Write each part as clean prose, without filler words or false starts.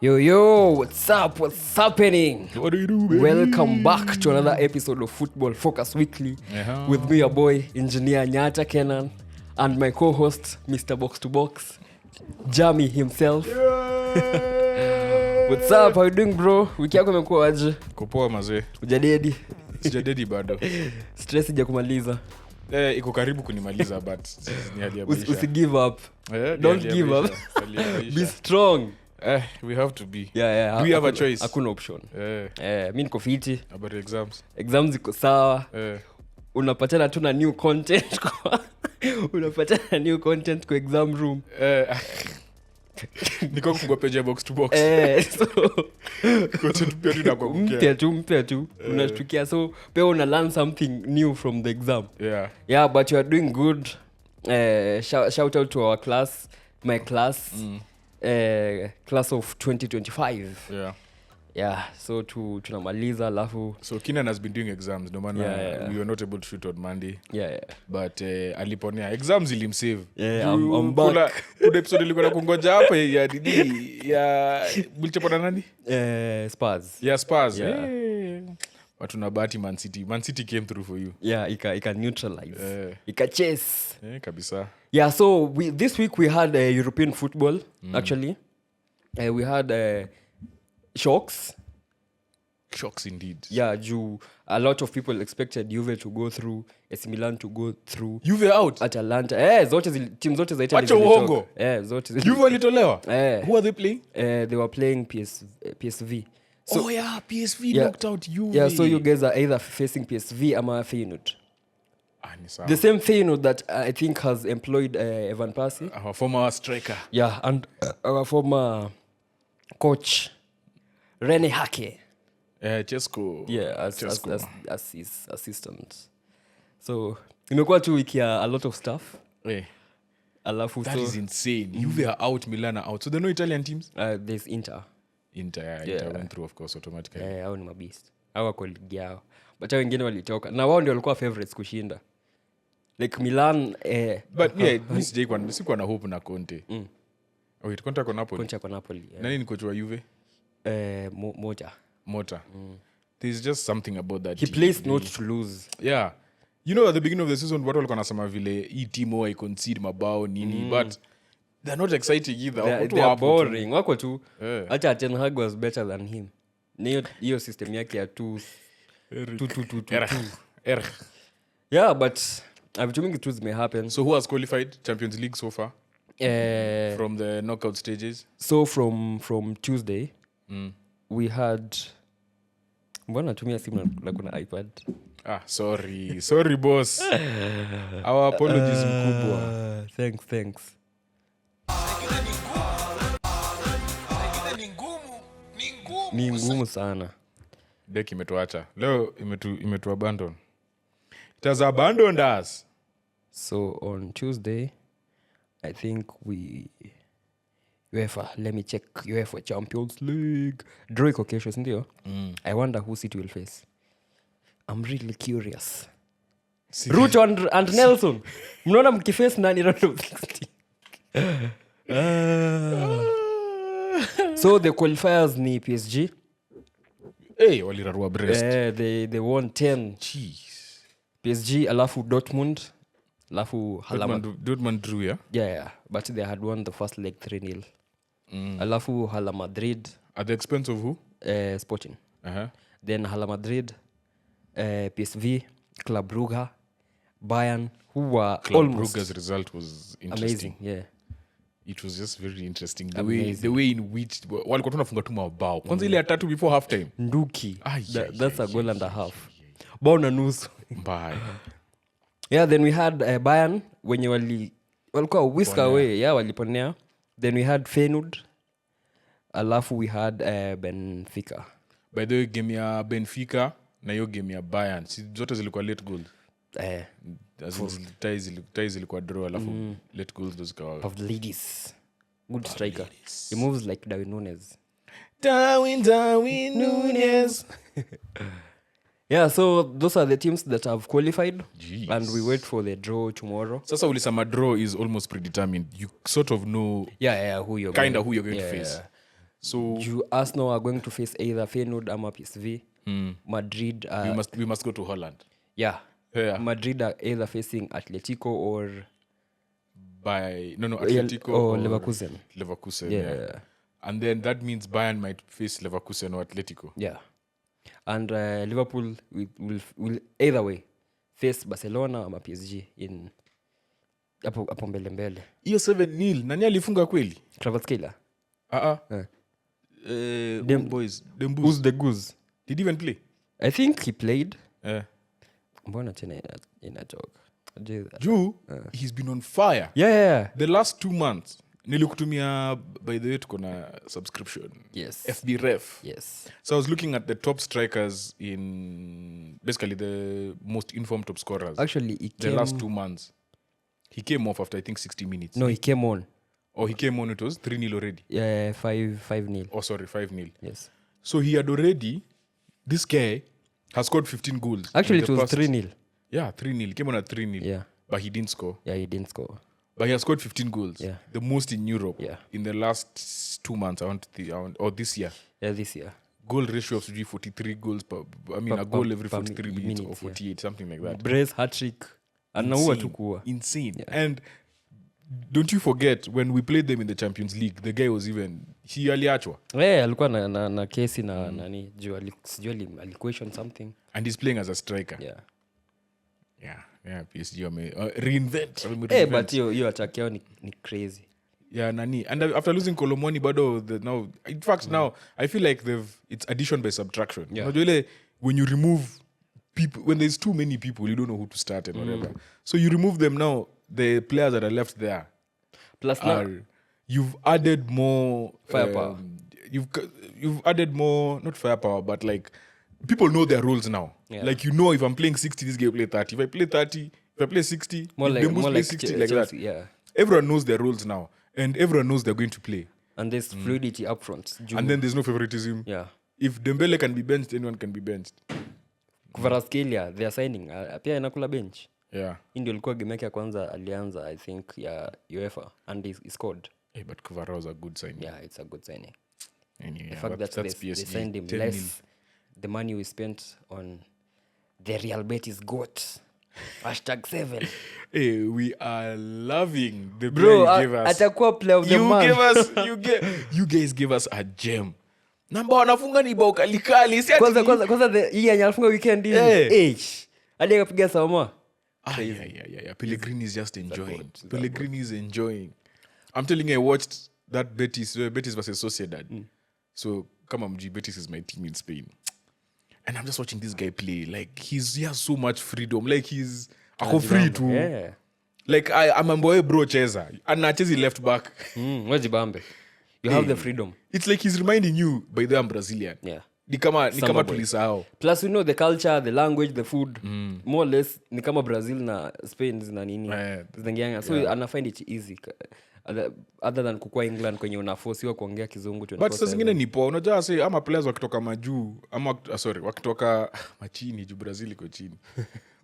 Yo, what's up? What's happening? What do you do, baby? Welcome back to another episode of Football Focus Weekly with me, your boy, Engineer Nyata Kenan, and my co-host, Mr. Box to Box, Jamie himself. What's up? How you doing, bro? Wiki yako imekuwa aje? Kupoa mazee. Hujadedi? Sijadedi bado. Stress haijakumaliza. Iko karibu kunimaliza but ni hadi ya maisha. Usi give up. Don't give up. Be strong. We have to be. Yeah. Do we have a choice? Hakuna option. Mimi niko fiti. About exams. Exams ziko sawa. Unapatana tu na new content kwa exam room. Niko kufungua page ya box to box. So Content pia mpya tu. Unashtukia so pia una learn something new from the exam. Yeah, but you are doing good. Shout out to our class, my class. Class of 2025. Yeah, so tunamaliza alafu so Kenan has been doing exams no matter we were not able to shoot on Monday. But aliponea exams ilimsave. I'm back. Kuna episode ilikuwa na kungoja hapa ya didi ya mlichapona nani? Spurs. Spurs. But una bahati Man City came through for you. Ika neutralize. Ika chase. Kabisa. So this week we had European football actually. We had shocks indeed. A lot of people expected Juve to go through, AC Milan to go through. Juve out. Atalanta. Team zote za Italy. Acha uongo. Zote. Juve walitolewa. Who are they playing? They were playing PSV. So, PSV knocked out Juve. So you guys are either facing PSV ama Feyenoord. The same Feyenoord that I think has employed Evan Persie. Our former striker. And our former coach Rene Hake. Chesko. As his assistant. So imekuwa tu wiki a lot of stuff. Alafu that is insane. Juve are out, Milan are out. So there are no Italian teams? There's Inter went through of course automatically. Hao ni mabist. Hao wako ligi yao. But hao wengine walitoka. Na wao ndio walikuwa favorites kushinda. Like Milan but mimi sikuwa na hope na Conte. Wait, Conte kwa Napoli. Nani ni coach wa Juve? Mota. There's just something about that. He plays not to lose. Yeah. You know, at the beginning of the season watu walikuwa nasema vile hii timu I concede mabao nini but they're not exciting either. They are boring. Wako tu. Acha Ten Hag was better than him. Hiyo system yake ya 2 Yeah, but I'm assuming it may happen. So who has qualified Champions League so far? From the knockout stages? So from Tuesday, we had... Mbona tumia simu na kuna iPad? Sorry boss. Our apologies mkubwa. Thanks. Ni ngumu sana. Deck imetuacha. Leo imetu abandon. It has abandoned us. So on Tuesday, I think let me check UEFA Champions League. Draw iko kesho, ndio? I wonder who City will face. I'm really curious. Ruto and Nelson. Mnaona mkiface nani round of 16? So the qualifiers ni PSG. Walirarua Brest. They won 10. Jeez. PSG alafu Dortmund. Alafu Dortmund drew, yeah, but they had won the first leg 3-0. Alafu Hala Madrid at the expense of who? Sporting. Then Hala Madrid, PSV, Club Brugge, Bayern, who were Club almost Brugge's result was interesting. Amazing. It was just very interesting the way in which walikuwa tunafunga tu mabao kwanza ile ya tatu before half time nduki. That's a goal and a half. Bao na nusu. Bye. Then we had Bayern wenye walikuwa whisk away, waliponea. Then we had Feyenoord. Alafu we had Benfica. By the way, game ya Benfica na hiyo game ya Bayern zote zilikuwa late goals. Ties zilikuwa draw alafu late goals those guys. Of the ladies. Good striker. He moves like Darwin Núñez. So those are the teams that have qualified. Jeez. And we wait for the draw tomorrow. Sasa ulisema draw is almost predetermined. You sort of know who you're going to face. So Arsenal are going to face either Feyenoord or PSV. Madrid. we must go to Holland. Yeah. Yeah. Madrid are either facing Atletico or Atletico or Leverkusen. Leverkusen, Yeah. And then that means Bayern might face Leverkusen or Atletico. Yeah. And Liverpool will either way face Barcelona or PSG in hapo mbele. Hiyo 7-0 nani alifunga kweli? Kvaratskhelia. Them boys. Who's the goose? Did he even play? I think he played. Mbona tena inatoka? Juu, he's been on fire. Yeah. The last 2 months. Nilikutumia, by the way, tuko na subscription. Yes. FB Ref. Yes. So I was looking at the top strikers in basically the most informed top scorers. Actually, the last 2 months. He came off after I think 60 minutes. No, he came on. Oh, he came on. It was 3-0 already. Yeah, 5-0. Oh, sorry, 5-0. Yes. So he had already. This guy has scored 15 goals. Actually, it was 3-0. Yeah, 3-0. He came on at 3-0. Yeah. But he didn't score. Yeah, he didn't score. But he has scored 15 goals. Yeah. The most in Europe. Yeah. In the last 2 months, or this year. Yeah, this year. Goal ratio of 43 goals per. A goal every 43 minutes or 48, something like that. Brace, hat-trick. Insane. Yeah. And don't you forget, when we played them in the Champions League, the guy was even... He aliachwa. Yeah, alikuwa na kesi na nani. Sijui aliquestion something. And he's playing as a striker. Yeah, PSG reinvent. But hiyo attack yao ni crazy. Yeah, nani. And after losing Kolomoni, bado now, in fact, now I feel like it's addition by subtraction. Yeah. When you remove people, when there's too many people, you don't know who to start and whatever. So you remove them now. The players that are left there, plus now you've added more firepower. You've added more, not firepower, but like people know their roles now. Yeah. Like, you know, if I'm playing 60, this guy will play 30. If I play 30, if I play 60, more play 60, like Chelsea, that. Yeah. Everyone knows their roles now, and everyone knows they're going to play. And there's fluidity up front. And then there's no favoritism. Yeah. If Dembele can be benched, anyone can be benched. Kvaratskhelia, they are signing. Pia inakula bench. Yeah. Ndio ilikuwa game yake ya kwanza alianza, I think, ya UEFA, and he scored. Hey, but Kvara was a good signing. Yeah, it's a good signing. Anyway, The fact that they signed him less the money we spent on the Real Betis goat. #7. Hey, we are loving the bro. player you gave us. Atakuwa player of the month. You guys gave us a gem. Namba wanafunga ni bao kalikali. Kwanza hii anafunga weekend hivi. Hadi akapiga Samoa. Yeah. Pellegrini is just enjoying. Pellegrini is enjoying. I'm telling you, I watched that Betis versus Sociedad. So, come on, Betis is my team in Spain. And I'm just watching this guy play. Like, he has so much freedom. Like, he's free to... Yeah. Like, I'm a boy bro cheza. And nachezi left back. Wajibambe. You have the freedom. It's like he's reminding you, by the way, I'm Brazilian. Yeah. Ni kama tulisahau. Plus, we know the culture, the language, the food. More or less, ni kama Brazil na Spain zina nini. So, I find it easy. Other than kukua England kwenye unafosiwa kuongea kizungu 24/7. But sasa zingine ni poa. Unajua say ama players wakitoka majuu ama wakitoka machini juu Brazil iko chini.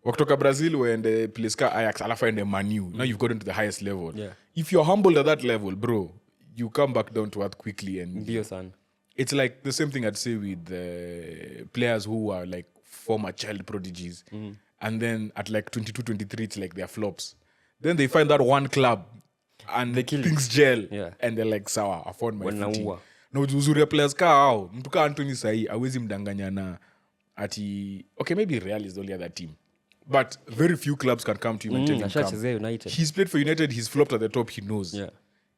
Wakitoka Brazil waende place ka Ajax alafu ende Man U. Now you've gotten to the highest level. Yeah. If you're humbled at that level, bro, you come back down to earth quickly. And Ndio sana. It's like the same thing I'd say with players who are like former child prodigies. And then at like 22, 23, it's like they're flops. Then they find that one club and things gel. Yeah. And they're like, sawa, I found my footing. Na uzuri ya players ka hao, mtu ka Anthony sahi, hawezi mdanganya na ati... Okay, maybe Real is the only other team. But very few clubs can come to him and tell him come. United. He's played for United, he's flopped at the top, he knows. Yeah.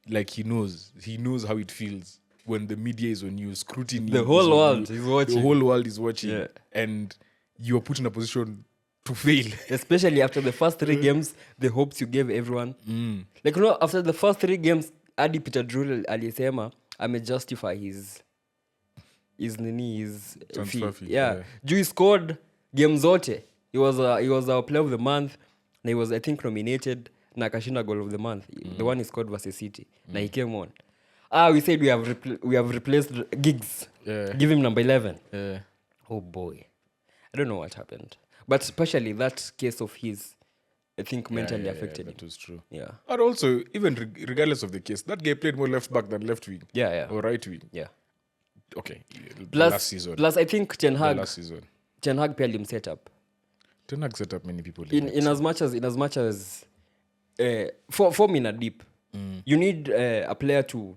Like, he knows how it feels when the media is on you, scrutiny. The whole world is watching. The whole world is watching. Yeah. And you're put in a position to fail. Especially after the first 3 games, the hopes you gave everyone. Like, you know, after the first 3 games, Adi Peter Drew alisema, justify his fee. Yeah. Juu scored game zote. He was our player of the month. And he was, I think, nominated. Na akashinda goal of the month. The one he scored versus City. Na he came on. We said we have replaced Giggs. Yeah. Give him number 11. Yeah. Oh boy. I don't know what happened. But especially that case of his, I think mentally affected him. That was true. Yeah. But also, even regardless of the case, that guy played more left back than left wing. Yeah. Or right wing. Yeah. Okay, the plus, last season. plus I think The last season. Ten Hag pia limset up Ten Hag set up many people. in as much as form in a deep. You need a player to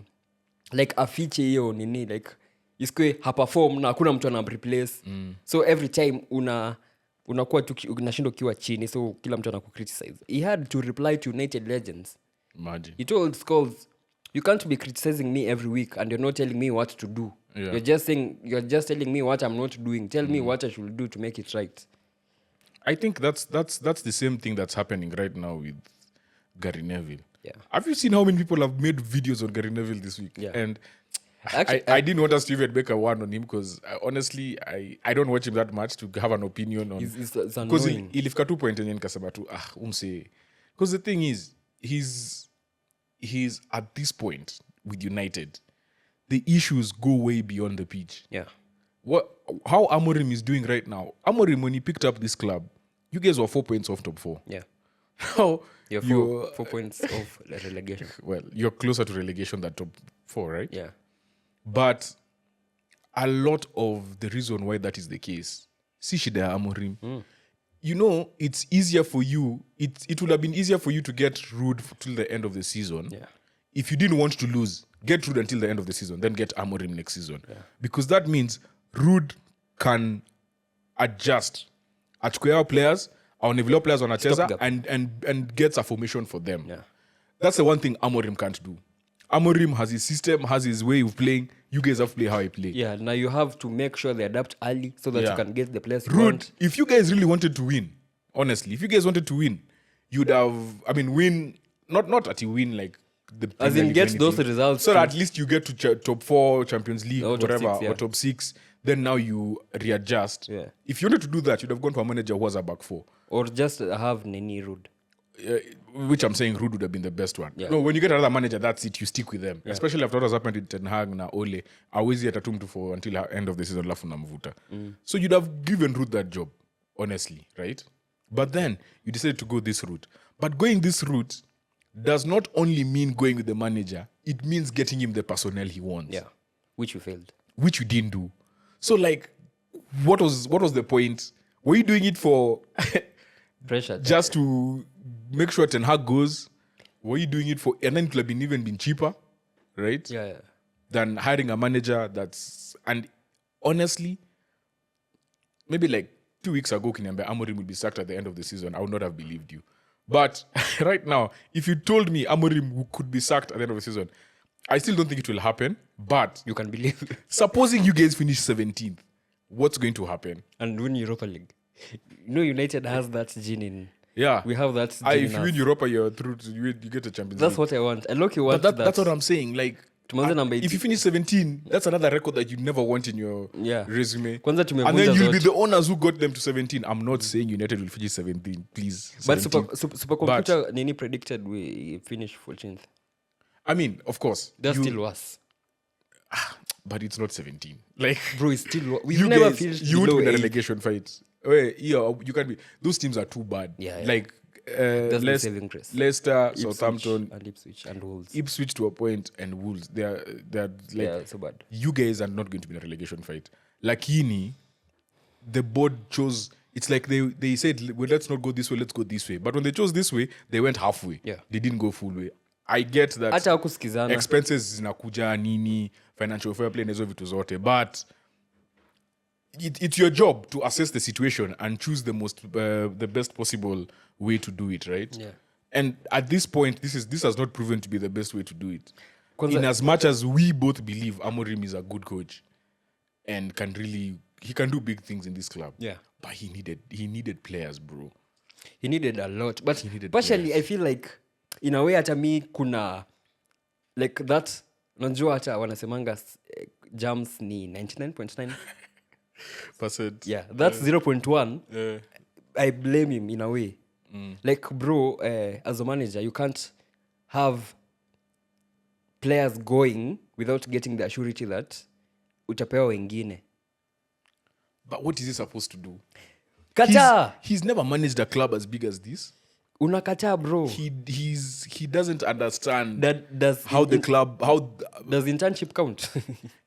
like afiche hiyo nini like isikwe haperform na hakuna mtu anamreplace. So every time unakuwa tu unashinda ukiwa chini, so kila mtu anakucriticize. He had to reply to United Legends. Imagine. He told Scholes, you can't be criticizing me every week and you're not telling me what to do. Yeah. You're just telling me what I'm not doing. Tell me what I should do to make it right. I think that's the same thing that's happening right now with Gary Neville. Yeah. Have you seen how many people have made videos on Gary Neville this week? Yeah. And Actually, I didn't want us to even make a one on him because honestly, I don't watch him that much to have an opinion on. It's Because annoying. ilifika tu point yenye nikasema tu umse. Because the thing is, he's at this point with United, the issues go way beyond the pitch. Yeah. How Amorim is doing right now. Amorim, when he picked up this club, you guys were 4 points off top 4. Yeah. Now You're 4 points of relegation. well, you're closer to relegation than top 4, right? Yeah. But a lot of the reason why that is the case, see shida ya Amorim. You know, it's easier for you. It would have been easier for you to get Rude till the end of the season. Yeah. If you didn't want to lose, get Rude until the end of the season, then get Amorim next season. Yeah. Because that means Rude can adjust. Achukue our players, our Neville players on Ateza, gap. and gets a formation for them. Yeah. That's the one thing Amorim can't do. Amorim has his system, has his way of playing. You guys have to play how he play. Yeah. Now you have to make sure they adapt early so that Yeah. you can get the players you Rude, want. if you guys really wanted to win, honestly, if you guys wanted to win, you'd have, win, not at you win like the As Premier in League get or those anything. results So too. at least you get to top 4 Champions League, Or top whatever, 6, yeah. or top 6. Then now you readjust. Yeah. If you wanted to do that, you'd have gone for a manager who was a back 4. Or just have Nini Rude. Which I'm saying Rude would have been the best one. Yeah. No, when you get another manager, that's it. You stick with them. Especially after what has happened with Ten Hag na Ole. Awezi atatum tu for until end of the season lafu na mvuta. So you'd have given Rude that job, honestly, right? But then you decided to go this route. But going this route does not only mean going with the manager, it means getting him the personnel he wants. Yeah. Which you failed. Which you didn't do. So like, what was the point? Were you doing it for Pressure. just to make sure Ten Hag goes? Were you doing it for, and then it would have even been cheaper, right? Yeah. Than hiring a manager that's, and honestly, maybe like 2 weeks ago, Kinyambe Amorim will be sacked at the end of the season. I would not have believed you. But right now, if you told me Amorim could be sacked at the end of the season, I still don't think it will happen. But You can believe. supposing you guys finish 17th, what's going to happen? And win Europa League. You know, United has that gene in. Yeah. We have that gene If in you us. win Europa, you're through. You get a Champions That's League. what I want. I look, you want But that's what I'm saying. Like, Tumeanza number if you 18. finish 17, that's another record that you never want in your Yeah. resume. Kwanza tumevunja And then you'll be zote. the owners who got them to 17. I'm not saying United will finish 17, please. But 17. Supercomputer Nini predicted we finish 14th. I mean, of course. That's still worse. But it's not 17. Like, Bro, it's still worse. We've you never guys, finished you would below win a 8. relegation fight. Yeah, you can be. Those teams are too bad. Yeah. Like, That's the saving grace. Leicester, Ipswich Southampton, and Ipswich and Wolves. Ipswich to a point, and Wolves. They're like, Yeah, so bad. you guys are not going to be in a relegation fight. Lakini, the board chose. It's like they said, well, let's not go this way, let's go this way. But when they chose this way, they went halfway. Yeah. They didn't go full way. I get that Hata hakusikizana. expenses zinakuja nini, financial fair play na hizo vitu zote, but it's your job to assess the situation and choose the best possible way to do it, right? Yeah. And at this point, this has not proven to be the best way to do it. Kwanza- In as much as we both believe Amorim is a good coach and he can do big things in this club. Yeah. But he needed players, bro. He needed a lot. But needed partially, I feel like, in a way, hata mi kuna, like that, unajua hata wanasemanga jams ni 99.9. Percent. Yeah, that's 0.1. Yeah. I blame him in a way. Like, bro, as a manager, you can't have players going without getting the surety that utapewa wengine. But what is he supposed to do? Kata! He's never managed a club as big as this. unakataa bro. He doesn't understand Does how the club does internship count?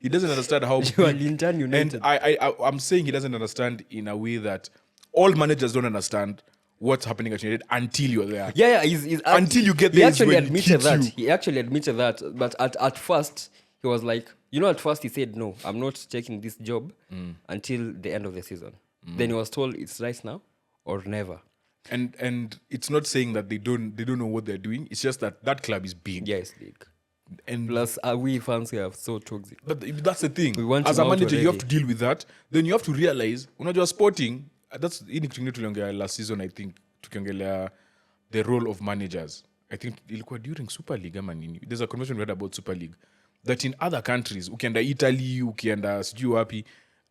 he doesn't understand how You are big, intern United. and I'm saying he doesn't understand in a way that all managers don't understand what's happening at United until you're there. Yeah, he's Until you get he there is actually when it admitted hits that. you. He actually admitted that. But at first, he was like, at first he said, no, I'm not taking this job until the end of the season. Then he was told it's right now or never. And it's not saying that they don't know what they're doing. It's just that club is big. Yeah, it's big. And Plus, we fans here are so toxic. but that's the thing. We want As him a out manager, you have already. to deal with that. Then you have to realize, unajua sporting, that's ini kitu tuliongelea last season, I think, tukiongelea the role of managers. I think ilikuwa during Super League ama nini. There's a conversation we had about Super League. That in other countries, ukienda Italy, ukienda sijui wapi,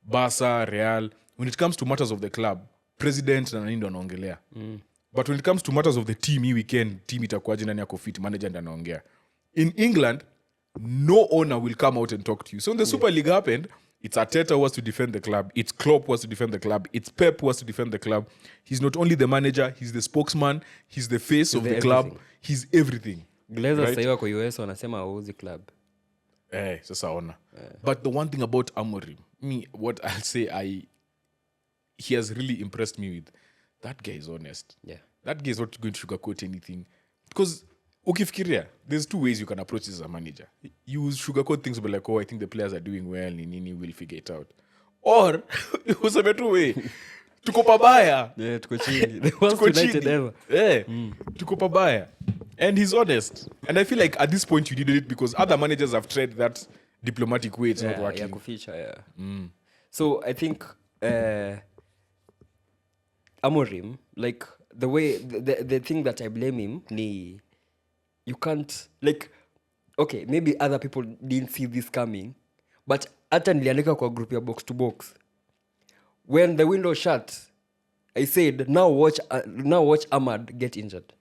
Barca, Real, when it comes to matters of the club, president na nani ndo anaongelea. But when it comes to matters of the team, hii weekend, team itakuwaje, nani ako fit, manager ndo anaongea. In England, no owner will come out and talk to you. So when the Super League happened, it's Arteta who was to defend the club. It's Klopp who was to defend the club. It's Pep who was to defend the club. He's not only the manager, he's the spokesman, he's the face of the club. everything. He's everything. Glazer Right? sasa wako US wanasema hauzi club. Sasa ona. But the one thing about Amorim, what I'll say, he has really impressed me with. That guy is honest. Yeah. That guy is not going to sugarcoat anything. Because ukifikiria, there's two ways you can approach this as a manager. You sugarcoat things, but like, I think the players are doing well, nini, we'll figure it out. Or, useme tu way, tuko pabaya. Yeah, tuko chini. The worst Tuko United chini. ever. Tuko pabaya. And he's honest. And I feel like at this point you needed it because other managers have tried that diplomatic way. It's not Yeah, working. kuficha, yeah. So I think Amorim, like the way the thing that I blame him, you can't like, okay, maybe other people didn't see this coming, but hata niliandika kwa group ya box to box. When the window shut, I said, now watch Ahmad get injured.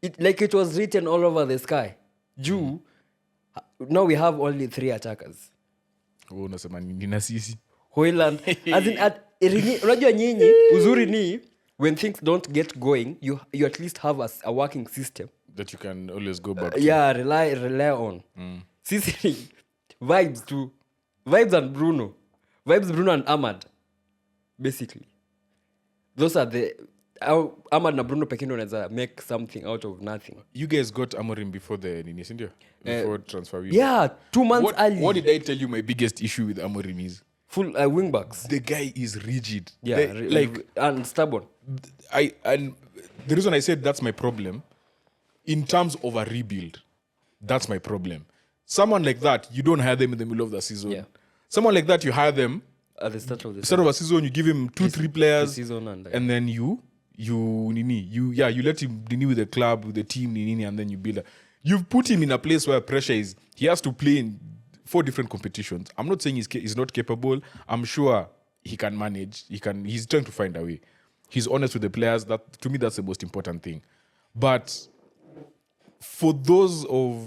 It was written all over the sky. Now we have only 3 attackers. Unasema nini na sisi? Hoyland, as in unajua nyinyi uzuri ni when things don't get going, you at least have a working system That you can always go back to. rely on. Sisi vibes and Bruno and Ahmad, basically those are the Ahmad na Bruno pekee ndo wanaweza make something out of nothing. You guys got Amorim before the nini, sindio? Before transfer window. Yeah, 2 months early. What did I tell you my biggest issue with Amorim is? Full wing backs. The guy is rigid. Yeah, like and stubborn. and the reason I said that's my problem, in terms of a rebuild, that's my problem. Someone like that, you don't hire them in the middle of the season. Yeah. Someone like that, you hire them At the start of the start of a season, you give him 2-3 players, season and then you let him nini with the club, with the team, nini, and then you build. You've put him in a place where pressure is. He has to play in 4 different competitions. I'm not saying he's not capable. I'm sure he can manage. He's trying to find a way. He's honest with the players. That to me, that's the most important thing. But for those of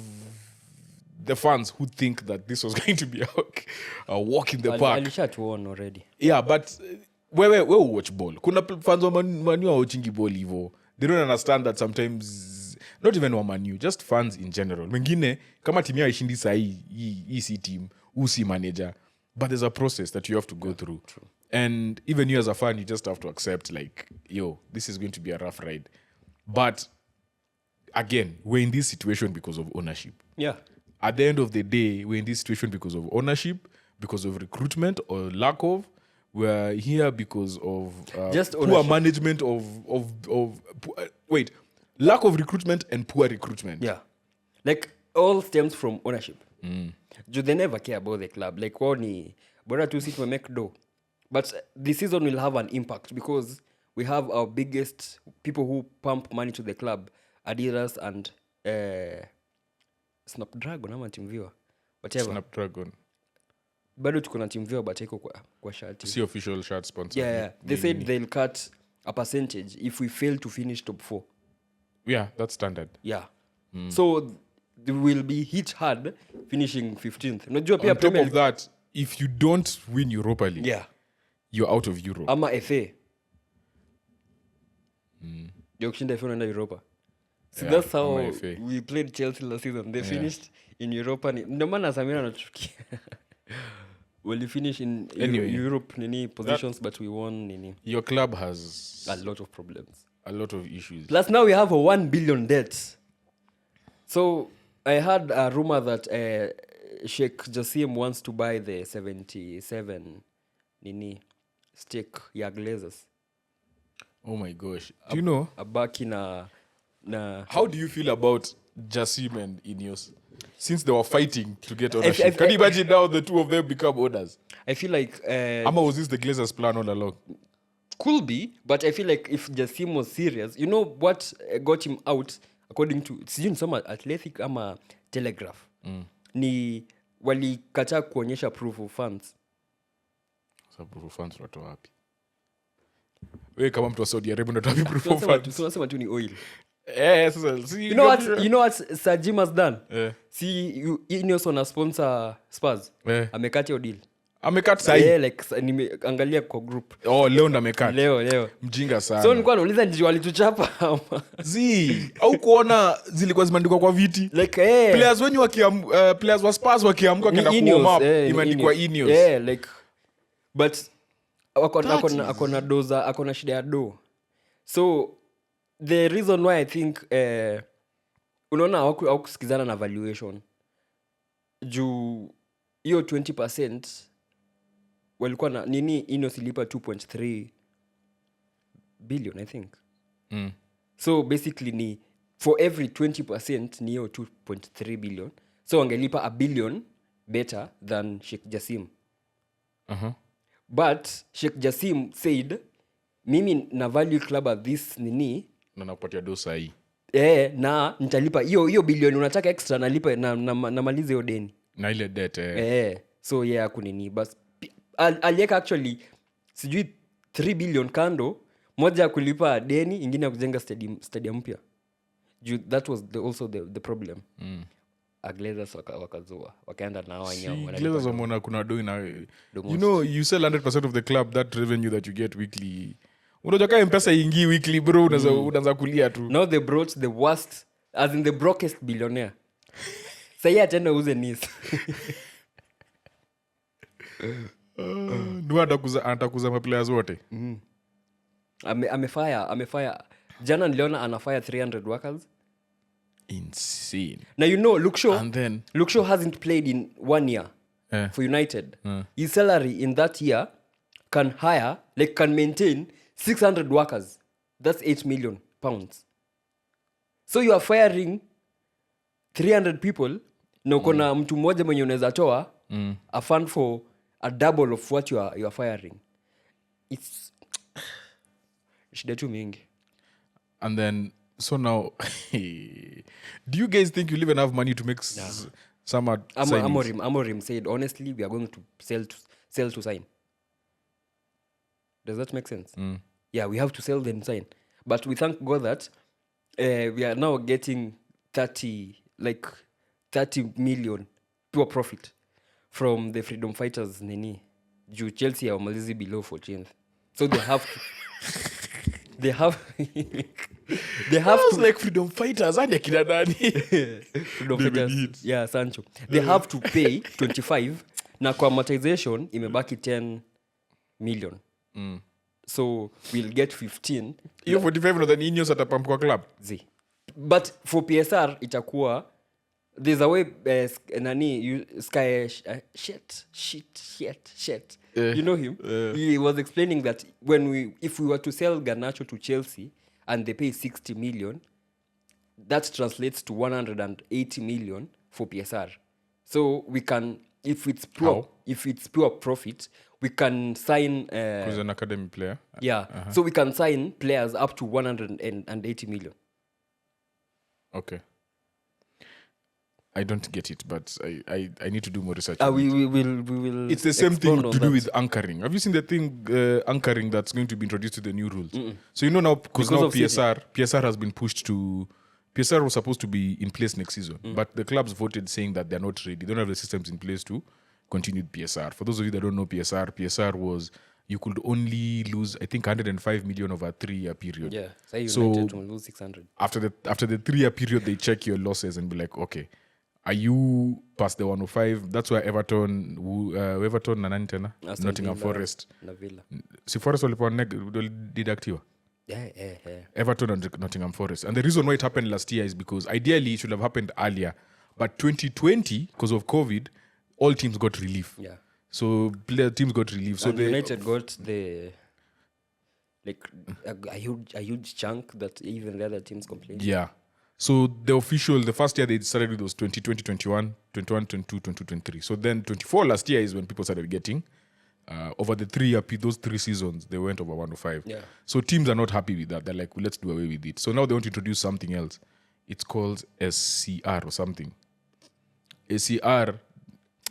the fans who think that this was going to be a walk in the park, alishatuona already. yeah, but we watch ball. Kuna fans wa Manu are watching ball hivyo. They don't understand that sometimes, not even wa Manu, just fans in general. Wengine kama timu yao ishindi saa hii si team, si manager, but there's a process that you have to go through. True. And even you as a fan, you just have to accept like, this is going to be a rough ride. But again, we're in this situation because of ownership. Yeah. At the end of the day, we're in this situation because of ownership, because of recruitment or lack of. We're here because of Just poor ownership. management lack of recruitment and poor recruitment. Yeah. Like all stems from ownership. They never care about the club. Like bora tu sit we make dough. But this season will have an impact because we have our biggest people who pump money to the club, Adidas and Snapdragon ama Team Viewer. Whatever. Snapdragon. Bado tuko na Team Viewer but iko kwa shati. See official shirt sponsor. Yeah. They said they'll cut a percentage if we fail to finish top 4. Yeah, that's standard. Yeah. So they will be hit hard finishing 15th. Unajua pia On top Premier of that, if you don't win Europa League, yeah. you're out of Europe. Ama FA. Ndio kushinda FA unaenda Europa. So Yeah, that's how ama FA. we played Chelsea last season. They finished in Europa. Ndio maana Samira anachukia. Well, finish in Anyway. Europe nini positions, but we won nini. Your club has A lot of problems. a lot of issues. Plus now we have a 1 billion debt. So I heard a rumor that Sheikh Jassim wants to buy the 77 nini stake ya Glazers. Oh my gosh. Do you know? Abaki na How do you feel about Jassim and Ineos? Since they were fighting to get ownership. Can you imagine now the two of them become owners? I feel like Ama was this the Glazers' plan all along? could be, but I feel like if Jassim was serious, you know what got him out according to sijui nisoma Athletic ama Telegraph. Ni walikataa kuonyesha proof of funds. Proof of funds unatoa wapi? Wewe kama mtu wa Saudi Arabia unatoa wapi proof of funds? Tunasema tu ni oil. Sasa see, You know what Sir Jim has done? See, Ineos wana sponsor Spurs. Amekata hiyo deal. Amekat sahi. Like nimeangalia kwa group. Oh, leo ndo amekat. Leo. Mjinga sana. So nilikuwa nauliza ndio walituchapa. Au kuona zilikuwa zimeandikwa kwa viti. Like players wenyu players wa Spurs wakiamka kenda kuwarm up imeandikwa Ineos. Like but akona doza, akona shida ya do. So the reason why I think unaona hawakusikizana na valuation juu hiyo 20% walikuwa na nini Ineos ilipa 2.3 billion I think. So basically ni for every 20% ni hiyo 2.3 billion. So wangelipa a billion better than Sheikh Jassim. But Sheikh Jassim said mimi na value club at this nini na nakupatia dosa hii. Na nitalipa hiyo bilioni unataka extra nalipa na malize hiyo deni. Na ile debt So yeah kunini bas alieka actually sijui 3 billion kando, moja ya kulipa deni, ingine ya kujenga stadium mpya. That was also the problem. Glazers wakazua wakaenda na wenyewe. Glazers wameona kuna doi na you know you sell 100% of the club, that revenue that you get weekly. Unajua kama mpesa ingi weekly bro, unaanza kulia tu. Now they brought the worst, as in the brokest billionaire. Sasa atenda uze Nice. Ndio atakuza maplayers wote. Amefire. Jana niliona anafire 300 workers. Insane. Now you know Luke Shaw hasn't played in 1 year for United. His salary in that year can maintain 600 workers. That's 8 million pounds. So you are firing 300 people na uko na mtu mmoja mwenye unaweza toa a fund for a double of what you are firing. It's shida tu mingi. And then so now do you guys think you'll even have money to make some Amorim said honestly we are going to sell to sign. Does that make sense? Yeah, we have to sell then sign. But we thank God that we are now getting 30 million pure profit from the freedom fighters nini. Juu Chelsea are malizi below 14th. So they have to they have to like freedom fighters and akina nani. freedom fighters. Yeah, Sancho. They have to pay 25 na kwa amortization imebaki 10 million. So we'll get 15. Hiyo 45 na the Ineos atapump kwa club. But for PSR itakuwa there's a way Sky shit. You know him? He was explaining that if we were to sell Garnacho to Chelsea and they pay 60 million, that translates to 180 million for PSR. So we can, if it's pure profit, we can sign because an academy player. Yeah. So we can sign players up to 180 million. Okay. I don't get it, but I need to do more research. We will. It's the same thing to do with anchoring. Have you seen the thing anchoring that's going to be introduced to the new rules? So you know now because now PSR has been pushed to. PSR was supposed to be in place next season, but the clubs voted saying that they're not ready. They don't have the systems in place to continue PSR. For those of you that don't know PSR was you could only lose, I think, 105 million over a 3-year period. Yeah. Say So- United will lose 600. After the 3-year period, they check your losses and be like, okay, are you past the 105? That's why Everton na nani tena? Aston Nottingham Villa Forest. na Villa. Si Forest walipewa deductiwa. Yeah. Everton and Nottingham Forest. And the reason why it happened last year is because ideally it should have happened earlier. But 2020, because of COVID, all teams got relief. Yeah. So teams got relief. So And United got the a huge chunk that even the other teams complained. yeah. So the first year they started with was 2020, 21, 22, 23. So then 24 last year is when people started getting. Over the 3-year, those 3 seasons, they went over 105. Yeah. So teams are not happy with that. They're like, well, let's do away with it. So now they want to introduce something else. It's called SCR or something. SCR,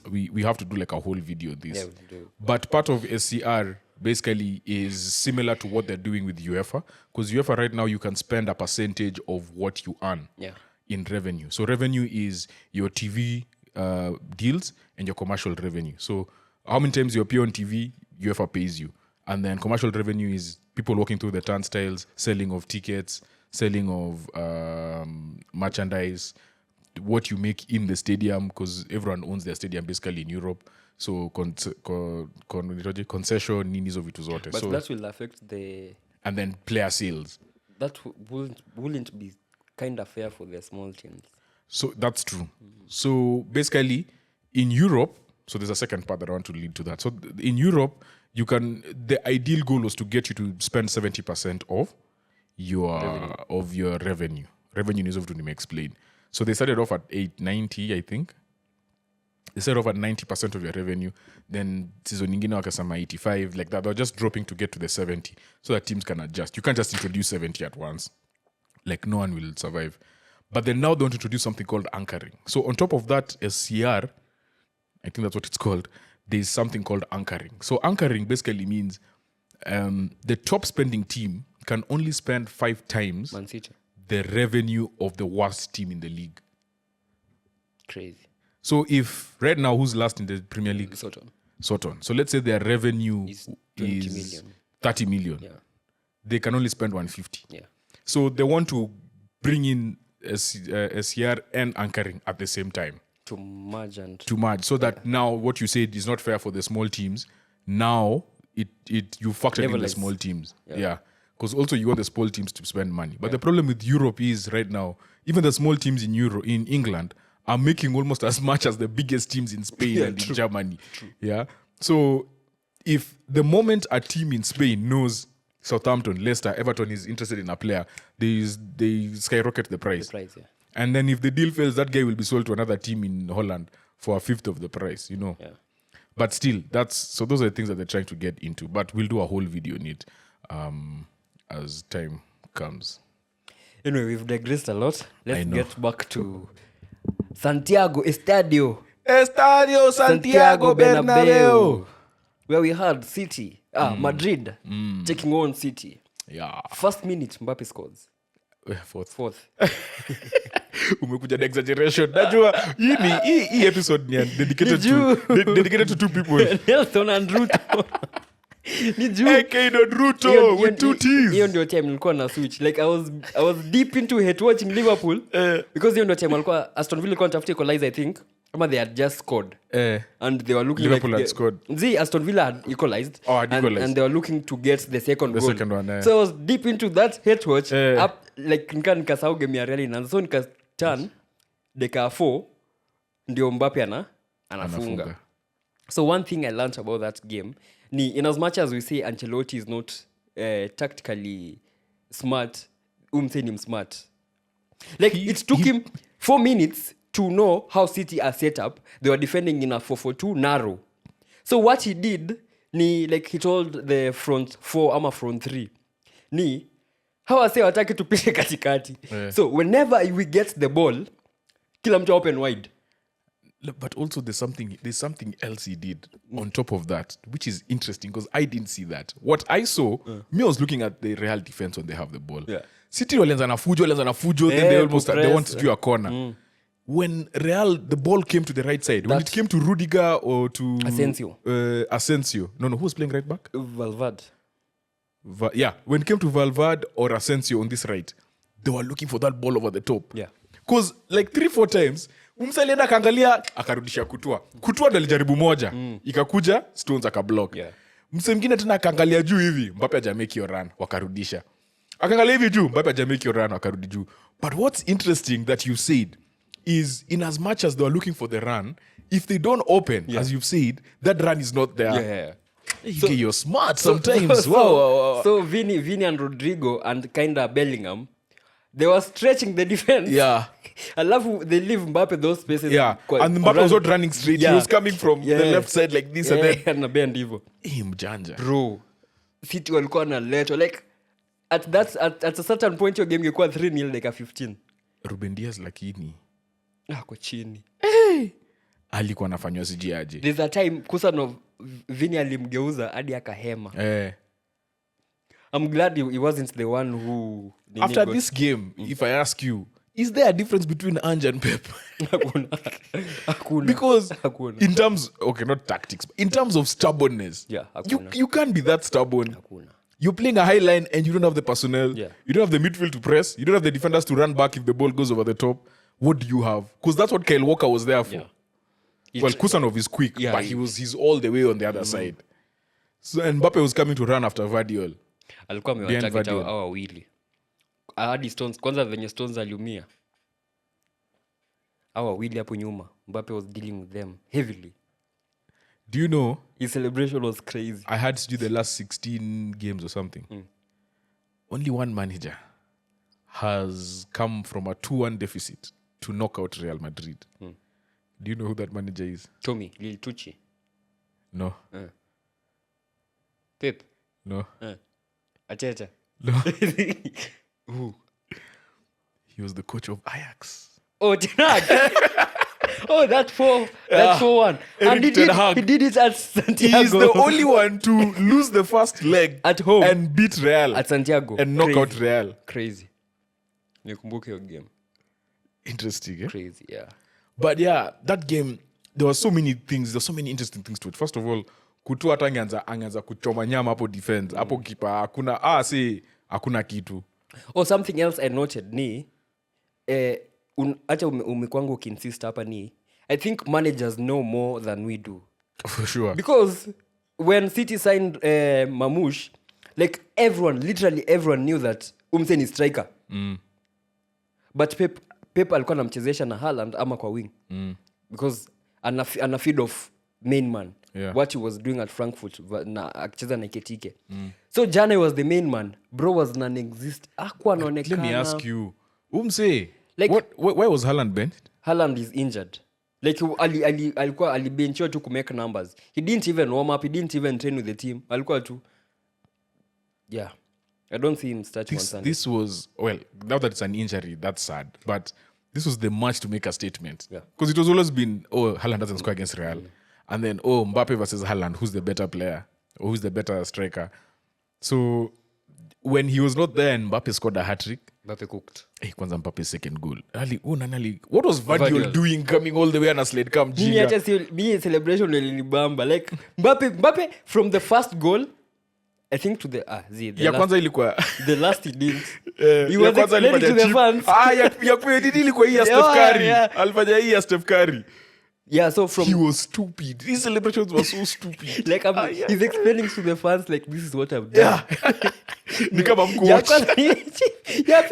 we have to do like a whole video of this. Yeah, we do. But part of SCR basically is similar to what they're doing with UEFA. Because UEFA right now, you can spend a percentage of what you earn in revenue. So revenue is your TV deals and your commercial revenue. So how many times you appear on TV, UEFA pays you. And then commercial revenue is people walking through the turnstiles, selling of tickets, selling of merchandise, what you make in the stadium, because everyone owns their stadium basically in Europe. So concession, nini hizo vitu zote. But So, that will affect the... and then player sales. That wouldn't be kind of fair for the small teams. So that's true. So basically, in Europe, so there's a second part that I want to lead to that. So in Europe, the ideal goal was to get you to spend 70% of your revenue. Revenue is of to explain. So they started off at 890, I think. They started off at 90% of your revenue. Then season ingine wakasema 85, like that. They're just dropping to get to the 70 so that teams can adjust. You can't just introduce 70 at once. Like no one will survive. But then now they want to introduce something called anchoring. So on top of that, SCR, I think that's what it's called, there's something called anchoring. So anchoring basically means the top spending team can only spend 5 times Man City. the revenue of the worst team in the league. Crazy. So if right now, who's last in the Premier League? Soton. So let's say their revenue Is is 20 million. 30 million. Yeah. They can only spend 150. Yeah. So they want to bring in SCR and anchoring at the same time. To merge. So that now what you said is not fair for the small teams. Now you factor in the Levelize. small teams. Yeah. Because also you want the small teams to spend money. But the problem with Europe is right now, even the small teams in England are making almost as much as the biggest teams in Spain and in Germany. True. Yeah. So if the moment a team in Spain knows Southampton, Leicester, Everton is interested in a player, they skyrocket the price. And then if the deal fails, that guy will be sold to another team in Holland for 1/5 of the price, you know. Yeah. But still, those are the things that they're trying to get into. But we'll do a whole video on it as time comes. Anyway, we've digressed a lot. I Let's know. get back to Santiago Estadio Santiago Bernabeu. Where we had City, Madrid, taking on City. Yeah. First minute, Mbappe scores. Fourth. Umekuja na exaggeration. Najua hii episode ni dedicated to 2 people. Nelson and Ruto. Ni juu. AK and Ruto with 2 T's. Hiyo ndio time nilikuwa na switch. Like I was deep into hate watching Liverpool because hiyo ndio time alikuwa Aston Villa alikuwa anatafuta equalize, I think. Ama they had just scored. And they were looking Liverpool like had scored. Aston Villa had equalized. Had equalized. And they were looking to get the second goal. Second one, So I was deep into that hate watch. Up like nikasahau game ya Real inaanza. So turn dakika 4 ndio Mbappe anafunga. So one thing I learned about that game ni in as much as we say Ancelotti is not tactically smart, him smart. Like it took him 4 minutes to know how City are set up. They were defending in a 4-4-2 narrow. So what he did ni like he told the front 4 ama front 3 ni hawa say wataki tupite katikati. So whenever we get the ball, kila mtu open wide. But also there's something else he did on top of that, which is interesting because I didn't see that. What I saw, I was looking at the Real defense when they have the ball. Yeah. City walianza na fujo, then they want to do a corner. when Real, the ball came to the right side, when it came to Rudiger or to Asensio. No, who was playing right back? Valverde. When it came to Valverde or Asensio on this right, they were looking for that ball over the top. Yeah. Because like 3-4 times, umsalienda akaangalia, akarudisha Kutua ndo alijaribu moja, ikakuja, Stones akablock. Yeah. Mse mwingine tena akaangalia juu hivi, Mbappe hajamake hiyo run, wakarudisha. Akaangalia hivi juu, Mbappe hajamake hiyo run, wakarudi juu. But what's interesting that you said is in as much as they are looking for the run, if they don't open, as you've said, that run is not there. Yeah. So, you're smart sometimes. So Vini and Rodrigo and kind of Bellingham, they were stretching the defense. Yeah. I love they leave Mbappe those spaces. Yeah. And Mbappe was not running straight. Yeah. He was coming from the left side like this and then. And bend hivyo. Mjanja. Bro. City walikuwa na leto. Like at a certain point your game ilikuwa 3-0 like a 15. Ruben Dias lakini. Ako chini. Alikuwa anafanywa siji aje. There's a time Kusano Vini alimgeuza hadi akahema. I'm glad he wasn't the one who... After this game, if I ask you, is there a difference between Ange and Pep? Hakuna. Because in terms... Okay, not tactics. But in terms of stubbornness, you can't be that stubborn. Hakuna. You're playing a high line and you don't have the personnel. Yeah. You don't have the midfield to press. You don't have the defenders to run back if the ball goes over the top. What do you have? Because that's what Kyle Walker was there for. Yeah. Well, Kusanov is quick, but he's all the way on the other side. So, and Mbappe was coming to run after Vardiol. Alikuwa amewataka hao wawili. Hadi Stones kwanza venye Stones aliumia. Hao wawili hapo nyuma. Mbappe was dealing with them heavily. Do you know? His celebration was crazy. I had to do the last 16 games or something. Only one manager has come from a 2-1 deficit to knock out Real Madrid. Do you know who that manager is? Tommy, Lil Tucci. No. Pep. No. Ateta. No. Who? He was the coach of Ajax. Oh, Ten Oh, that 4-1. And he did it at Santiago. He's the only one to lose the first leg at home and beat Real at Santiago and knock out Real. Crazy. Nikumbuke hiyo game. Interesting, eh? Crazy, yeah. But yeah, that game, there were so many things, there were so many interesting things to it. First of all, Kutua hata angeanza kuchoma nyama hapo defense. Hapo kipa hakuna kitu. Oh, something else I noted ni acha umekwangu ukinsist hapa ni I think managers know more than we do. For sure. Because when City signed Mamouche, like literally everyone knew that Umse ni striker. But Pep alikuwa anamchezesha na Haaland ama kwa wing. Because ana feed of main man. Yeah. What he was doing at Frankfurt na akicheza na Ketike. So Jana was the main man. Bro was non-exist. Hakuwa anaonekana. Let me ask you. Umse, like, why was Haaland benched? Haaland is injured. Like alikuwa alibenchiwa tu kumake numbers. He didn't even warm up. He didn't even train with the team. Alikuwa tu. Yeah. I don't see him start on Sunday. This was, well, now that it's an injury, that's sad. But this was the match to make a statement. Because it was always been, Haaland doesn't score against Real. And then, Mbappe versus Haaland, who's the better player? Or who's the better striker? So, when he was not there and Mbappe scored a hat-trick, Mbappe cooked. Kwanza Mbappe's second goal. What was Vardiol doing coming all the way on a sled cam? Me celebration ilinibamba. Like, Mbappe from the first goal, I think to the kwanza ilikuwa the last he did. He was explaining to the fans. Ya kuedit ilikuwa hii ya Steph Curry. Alifanya hii ya Steph Curry. Yeah, so he was stupid. His celebrations were so stupid. Like he's explaining to the fans like this is what I've done. Ni kama mkuwatch.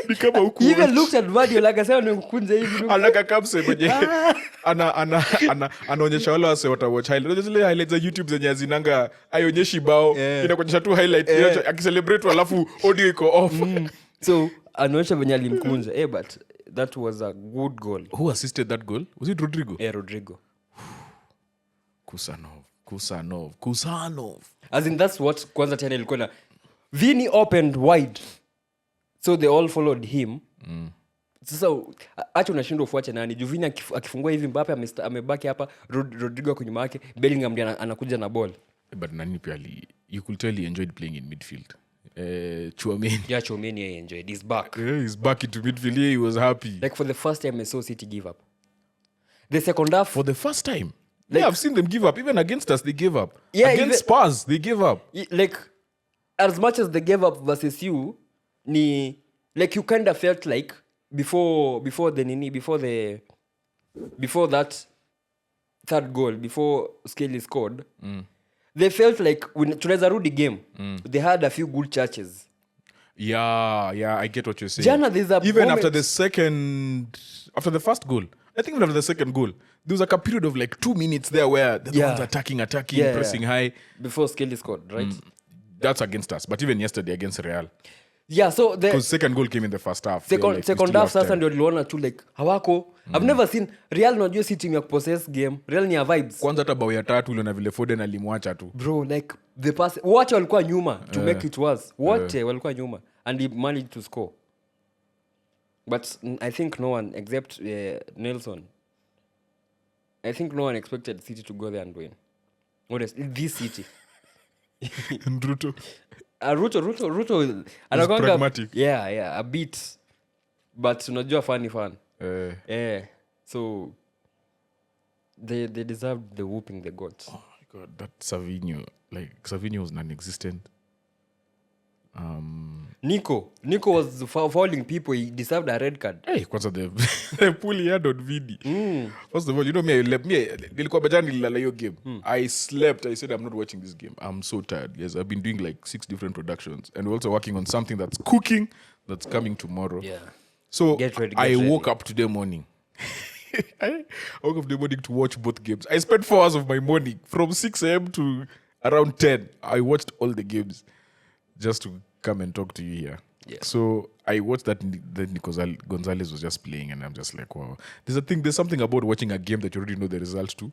Ni kama he even looked at Vardy like I said nimkunje hivi. Anaka kamse mwenye. Anaonyesha wale wase watawatch highlights. Zile highlights za YouTube zenye azinanga aionyeshi bao. Inakuonyesha tu highlight akicelebrate alafu audio iko off. So anaonyesha venye alimkunja. But that was a good goal. Who assisted that goal? Was it Rodrigo? Rodrigo. Kusanov. As in that's what kwanza tena ilikuwa na Vini opened wide. So they all followed him. Sasa acha unashindwa ufuache nani. Vini akifungua hivi Mbappe amebaki hapa, Rodrigo kwa nyuma yake, Bellingham ndiye anakuja na ball. But nani pia you could tell he enjoyed playing in midfield. Chouameni. Yeah, Chouameni enjoyed. He's back. He's back into midfield. He was happy. Like for the first time I saw City give up. the second half. For the first time. Yeah, I've seen them give up. Even against us, they gave up. Yeah, against Spurs, they gave up. Like, as much as they gave up versus you, like you kind of felt like before that third goal, before Skelly scored, they felt like when tunaweza rudi game, they had a few good touches. Yeah, I get what you're saying. Jana, there's a even moment, after the first goal, I think even after the second goal, there was like a period of like 2 minutes there where the ones attacking, pressing high. Before Skelly scored, right? That's against us. But even yesterday against Real. Yeah, so because second goal came in the first half. Second half sasa ndio niliona tu like hawako. I've never seen Real najua si team ya possess game. Real ni ya vibes. Kwanza hata bao ya tatu uliona vile Foden alimwacha tu. Bro, like the pass wote walikuwa nyuma to make it worse. Wote walikuwa nyuma and he managed to score. But I think no one except Nelson. I think no one expected City to go there and win. Honestly, this City. And Ruto. Ruto anakuanga pragmatic. Yeah, a bit. But unajua funny fun. So they deserved the whooping they got. Oh my god, that Savinho was non-existent. Nico was fouling people. He deserved a red card. Hey, kwanza the pull he had on Vidi. First of all, you know me nilikuwa bajani nilala hiyo game. I slept. I said I'm not watching this game. I'm so tired. Yes, I've been doing like 6 different productions and we're also working on something that's cooking that's coming tomorrow. Yeah. So get ready. I woke up today morning. I woke up today morning to watch both games. I spent 4 hours of my morning from 6 a.m. to around 10. I watched all the games just to come and talk to you here. Yeah. So I watched that Gonzalez was just playing and I'm just like, wow. There's something about watching a game that you already know the results to.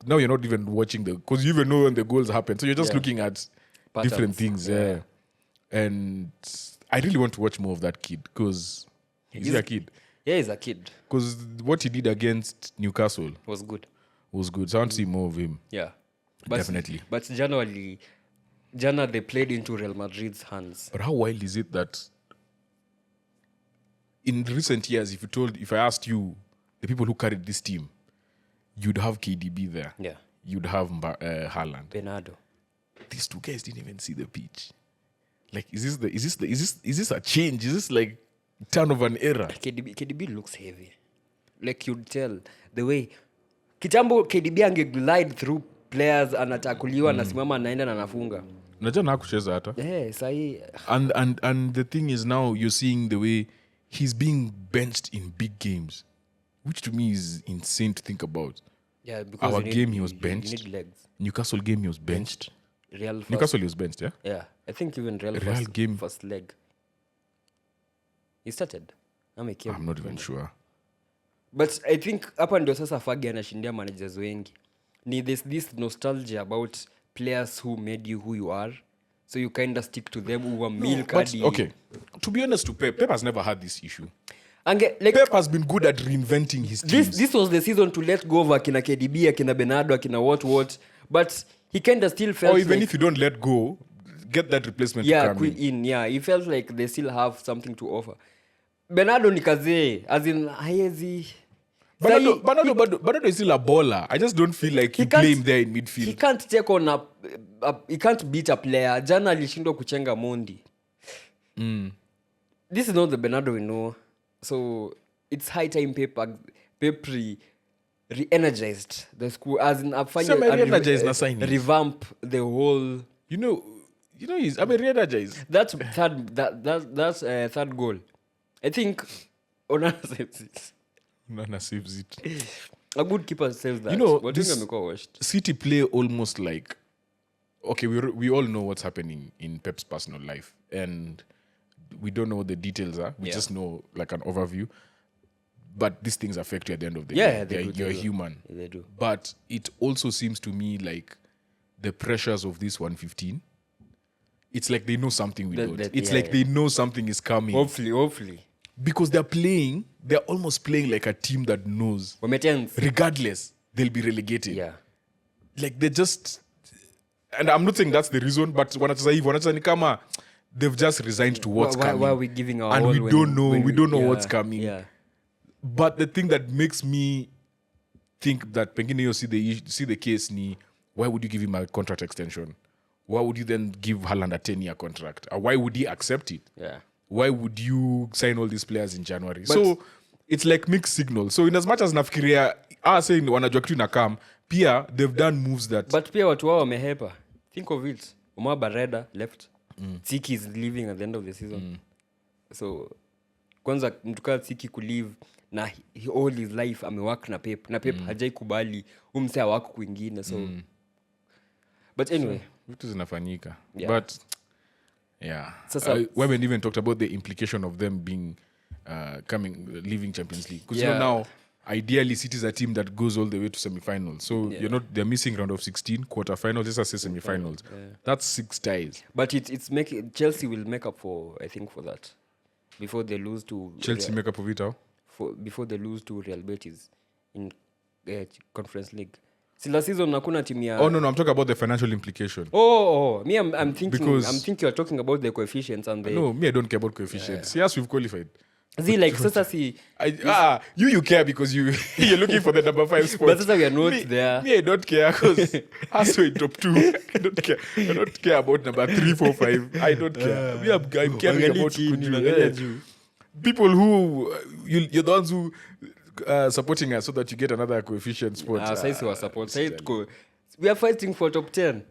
Now you're not even watching because you even know when the goals happen. So you're just looking at patterns, different things. Yeah. And I really want to watch more of that kid because he's a kid. Yeah, he's a kid. Because what he did against Newcastle was good. So I want to see more of him. Yeah. Definitely. But Jana, they played into Real Madrid's hands. But how wild is it that in recent years, if I asked you, the people who carried this team, you'd have KDB there. Yeah. You'd have Haaland. Bernardo. These two guys didn't even see the pitch. Like, is this a change? Is this like turn of an era? KDB looks heavy. Like you'd tell the way kitambo KDB angeglide through players, anatakuliwa anasimama anaenda na anafunga. Unajua na kucheza hata. Sahi. And the thing is now you're seeing the way he's being benched in big games, which to me is insane to think about. Yeah, because our game he was benched. You need legs. Newcastle game he was benched. Newcastle he was benched, yeah? Yeah. I think even Real game first leg. He started. I'm not even sure. But I think hapa ndio sasa Fagi anashindia managers wengi. There's this nostalgia about players who made you who you are. So you kind of stick to them who are milk. Okay. To be honest to Pep has never had this issue. Pep has been good at reinventing his teams. This was the season to let go of akina KDB, akina Bernardo, akina what. But he kind of still felt or even if you don't let go, get that replacement to come in. Yeah, he felt like they still have something to offer. Bernardo ni kazee, as in haezi. Bernardo is still a baller. I just don't feel like you play him there in midfield. He can't take on he can't beat a player. Jana alishindwa kuchenga Mondi. This is not the Bernardo we know. So it's high time Pep re-energized the school as in revamp the whole. You know, he's re-energized. That's third goal. I think Onana saves it. Onana saves it. A good keeper saves that. You know, but this City play almost like, okay, we all know what's happening in Pep's personal life, and we don't know what the details are. We just know like an overview. But these things affect you at the end of the day. You're human. They do. But it also seems to me like the pressures of this 115, it's like they know something we don't. It's like they know something is coming. Hopefully. Because they're almost playing like a team that knows. Regardless, they'll be relegated. Yeah. Like they just... And I'm not saying that's the reason, but they've just resigned to what's coming. Why are we giving our and all we don't know what's coming. Yeah. But the thing that makes me think that pengine you see the case ni, why would you give him a contract extension? Why would you then give Haaland a 10-year contract? Or why would he accept it? Yeah. Why would you sign all these players in January? So it's like mixed signals. So in as much as nafikiria saying wanajua kitu inakam, pia they've done moves that. But pia watu wao wamehepa. Think of it. Omar Barreda left. Tsiki is leaving at the end of the season. So kwanza mtukaa Tsiki kulive na all his life amework na Pep. Na Pep hajai kubali umse wako kwingine. So but anyway, vitu zinafanyika. Yeah. But yeah. Sasa, we haven't even talked about the implication of them being leaving Champions League. Because you know now, ideally, City is a team that goes all the way to semi-finals. So they're missing round of 16, quarterfinals, just as semi-finals. That's 6 ties. But Chelsea will make up for that before they lose to Chelsea make up for it how? Before they lose to Real Betis in Conference League. Sila season nakuna team ya. Oh no, I'm talking about the financial implication. Me I'm thinking you're talking about the coefficients and the. No, me I don't care about coefficients. Yes, we've qualified. Like sasa si you care because you're looking for the number 5 spot. But sasa we are not there. Me I don't care because as we top 2 I don't care about number 3 4 5. I don't care. I'm caring about Kuju. People who you're the ones who supporting us so that you get another coefficient spot. We are fighting for top 10.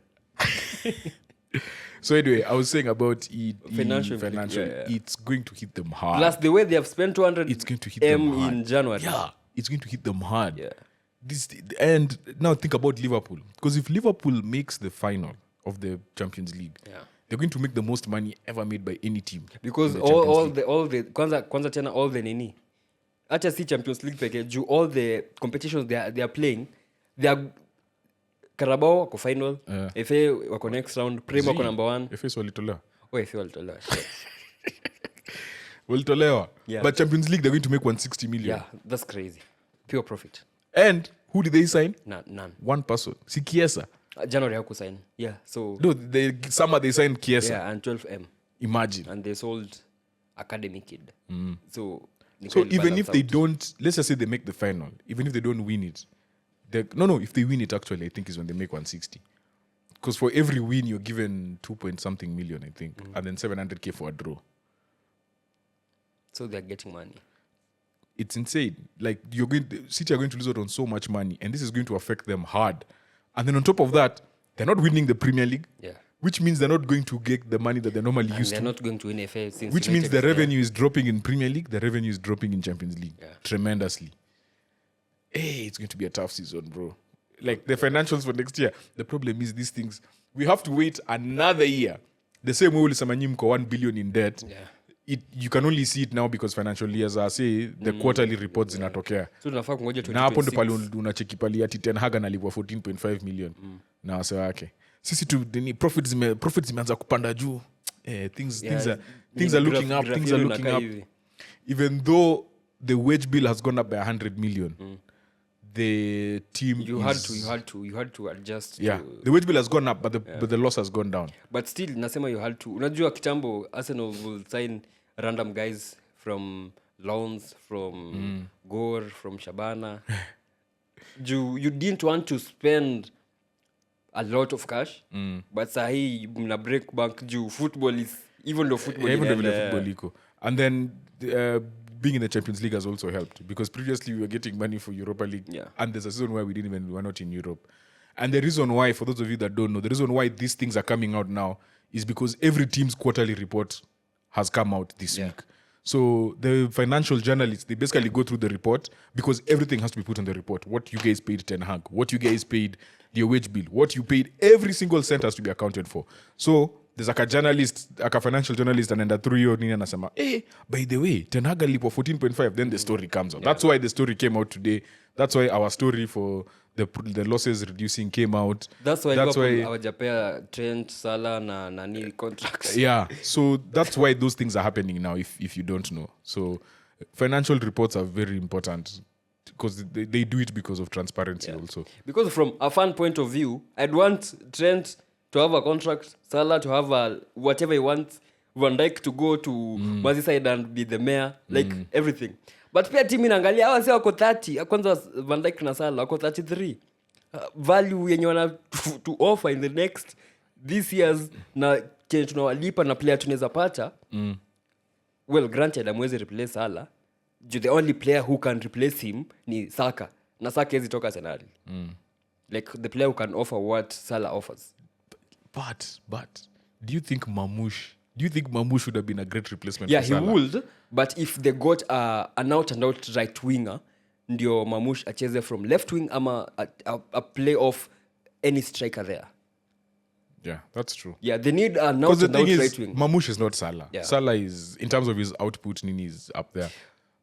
So anyway, I was saying about financial. It's going to hit them hard. Plus the way they have spent 200 it's going to hit them hard. In January. Yeah, it's going to hit them hard. Yeah. And now think about Liverpool. Because if Liverpool makes the final of the Champions League, they're going to make the most money ever made by any team. Because all the kwanza tena all the nini. Acha si Champions League peke juu all the competitions they are playing, they are Carabao wako final, FA wako next round, Premier wako number 1. FA walitolewa. FA walitolewa. Walitolewa. But Champions League they're going to make 160 million. Yeah, that's crazy. Pure profit. And who did they sign? None. One person. Si Chiesa. January haku sign. Yeah, so no, summer they signed Chiesa. Yeah, and 12M. Imagine. And they sold academy kid. So even if they don't, let's just say they make the final, even if they don't win it, if they win it actually, I think is when they make 160. Because for every win you're given 2-point-something million, I think, and then 700K for a draw. So they're getting money. It's insane. Like City are going to lose out on so much money, and this is going to affect them hard. And then on top of that, they're not winning the Premier League. Yeah. Which means they're not going to get the money that they're normally used to. They're not going to win FA since. Which means the revenue is dropping in Premier League, the revenue is dropping in Champions League tremendously. Hey, it's going to be a tough season, bro. Like the financials for next year. The problem is these things. We have to wait another year. The same way Ulisamanyim ko 1 billion in debt. Yeah. You can only see it now because financial years are say the quarterly reports zinatokea. So tunafaa kungoja 2026. Na hapo ndo pale unacheki pale ati Ten Hag analipwa 14.5 million na wase wake. Sisi tu profits zimeanza kupanda juu. Things are looking up, things are looking up. Even though the wage bill has gone up by 100 million. The team you had to adjust. Yeah, the wage bill has gone up, but the loss has gone down. But still, nasema you had to. Unajua kitambo Arsenal will sign random guys from loans, from Gore, from Shabana. You didn't want to spend a lot of cash, but sahi mna break bank juu football is even though football iko. And then being in the Champions League has also helped because previously we were getting money for Europa League, and there's a season where we're not in Europe. And the reason why, for those of you that don't know, the reason why these things are coming out now is because every team's quarterly report has come out this week. So the financial journalists, they basically go through the report because everything has to be put on the report. What you guys paid Ten Hag, what you guys paid your wage bill, what you paid, every single cent has to be accounted for. So there's like a journalist, like a financial journalist, and then through you and asema, hey, by the way, Ten Hag lipo 14.5. Then the story comes out. That's why the story came out today. That's why our story for the losses reducing came out. That's why our Japan Trent, Salah, na nani contracts. Yeah, so that's why those things are happening now. If you don't know, so financial reports are very important because they do it because of transparency also. Because from a fan point of view, I'd want Trent to have a contract, Salah to have a whatever he wants, Van Dijk to go to Merseyside and be the mayor, like everything. but pia team inaangalia hawa si wako 30 kwanza Van Dijk na Salah wako 33 value yenye wana to offer in the next this years na chenye tunawalipa na player tunaweza pata well granted amwezi replace Salah the only player who can replace him ni Saka na Saka hezi toka Arsenal like the player who can offer what Salah offers but do you think Mamouche would have been a great replacement yeah for Salah? he would but if they got an out and out right winger ndio Mamouche acheze from left wing ama a play off any striker there. Yeah, that's true. Yeah, they need an Because out the and thing out is, right wing. Mamouche is not Salah. Yeah. Salah is, in terms of his output, Nini is up there.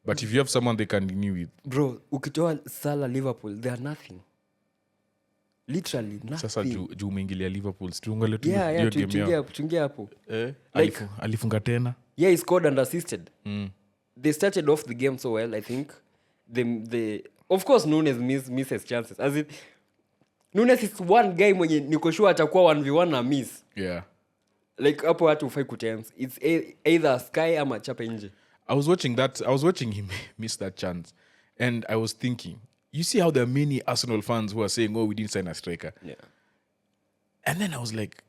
But if you have someone they can renew with, Bro, ukitoa Salah Liverpool, they are nothing. Literally nothing. sasa juu umeingilia Liverpool, tuungale tu yeah, hiyo game yao. tuingia hapo. Like, alifunga tena. Yeah, he scored and assisted. They started off the game so well, I think. They of course Nunes misses chances. As it Nunes is one guy mwenye niko sure atakuwa 1v1 na miss. Yeah. Like hapo hatu ufai kutense. It's either sky ama chape nje. I was watching him miss that chance. And I was thinking, you see how there are many Arsenal fans who are saying, oh, we didn't sign a striker. Yeah. And then I was like,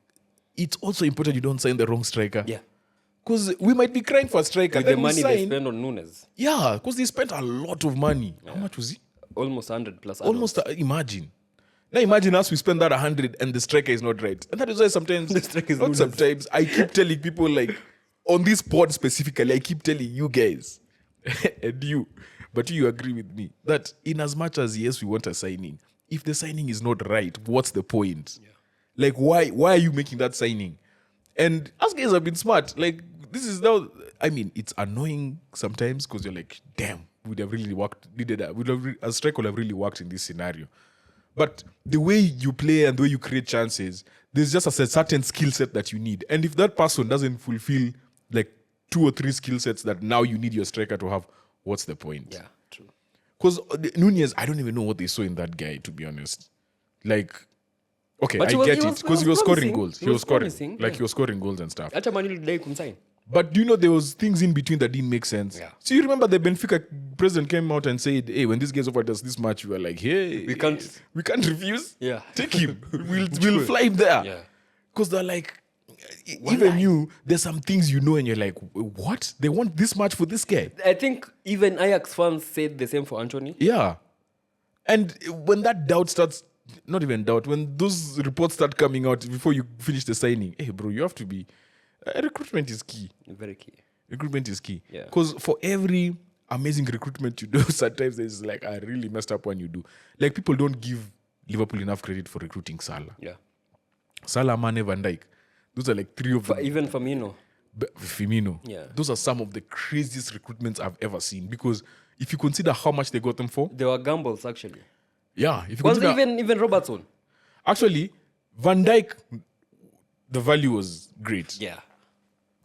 it's also important you don't sign the wrong striker. Yeah. Because we might be crying for a striker. With Then the we money sign, they spend on Nunes. yeah, because they spent a lot of money. How much was he? Almost 100 plus. Almost, imagine. Now imagine us, we spend that 100 and the striker is not right. And that is why sometimes, The striker is not Nunes. sometimes, I keep telling people like, on this pod specifically, I keep telling you guys, and you, but you agree with me, that in as much as yes, we want a signing, if the signing is not right, what's the point? Yeah. Like, why are you making that signing? And us guys have been smart. Like, this is now, I mean, it's annoying sometimes because you're like, damn, would have really worked, a strike would have really worked in this scenario. But the way you play and the way you create chances, there's just a certain skill set that you need. And if that person doesn't fulfill like 2 or 3 skill sets that now you need your striker to have, what's the point? Yeah, true. Because Nunez, I don't even know what they saw in that guy, to be honest. Like, okay, But I he was- get he it. was- Because he he was was scoring promising. goals. He He was was scoring. promising, Like, yeah. he was scoring goals and stuff. Hata Man United dai kumsign. But do you know there was things in between that didn't make sense? Yeah. So you remember the Benfica president came out and said, hey, when this guy's offered us this match, we were like, hey, We can't- we can't refuse. Yeah. Take him. We'll fly him there. Yeah. Because they're like, even you, there's some things you know and you're like, what? They want this much for this guy? I think even Ajax fans said the same for Anthony. Yeah. And when that doubt starts, not even doubt, when those reports start coming out before you finish the signing, hey, bro, you have to be. Recruitment is key. Very key. Recruitment is key. Yeah. Because for every amazing recruitment you do, sometimes there's like a really messed up one you do. Like people don't give Liverpool enough credit for recruiting Salah. Yeah. Salah, Mane, Van Dijk. Those are like 3 of them. Even Firmino. Firmino. Yeah. Those are some of the craziest recruitments I've ever seen. Because if you consider how much they got them for, They were gambles actually. yeah. If you Was consider, even Robertson. actually, Van Dijk, the value was great. Yeah.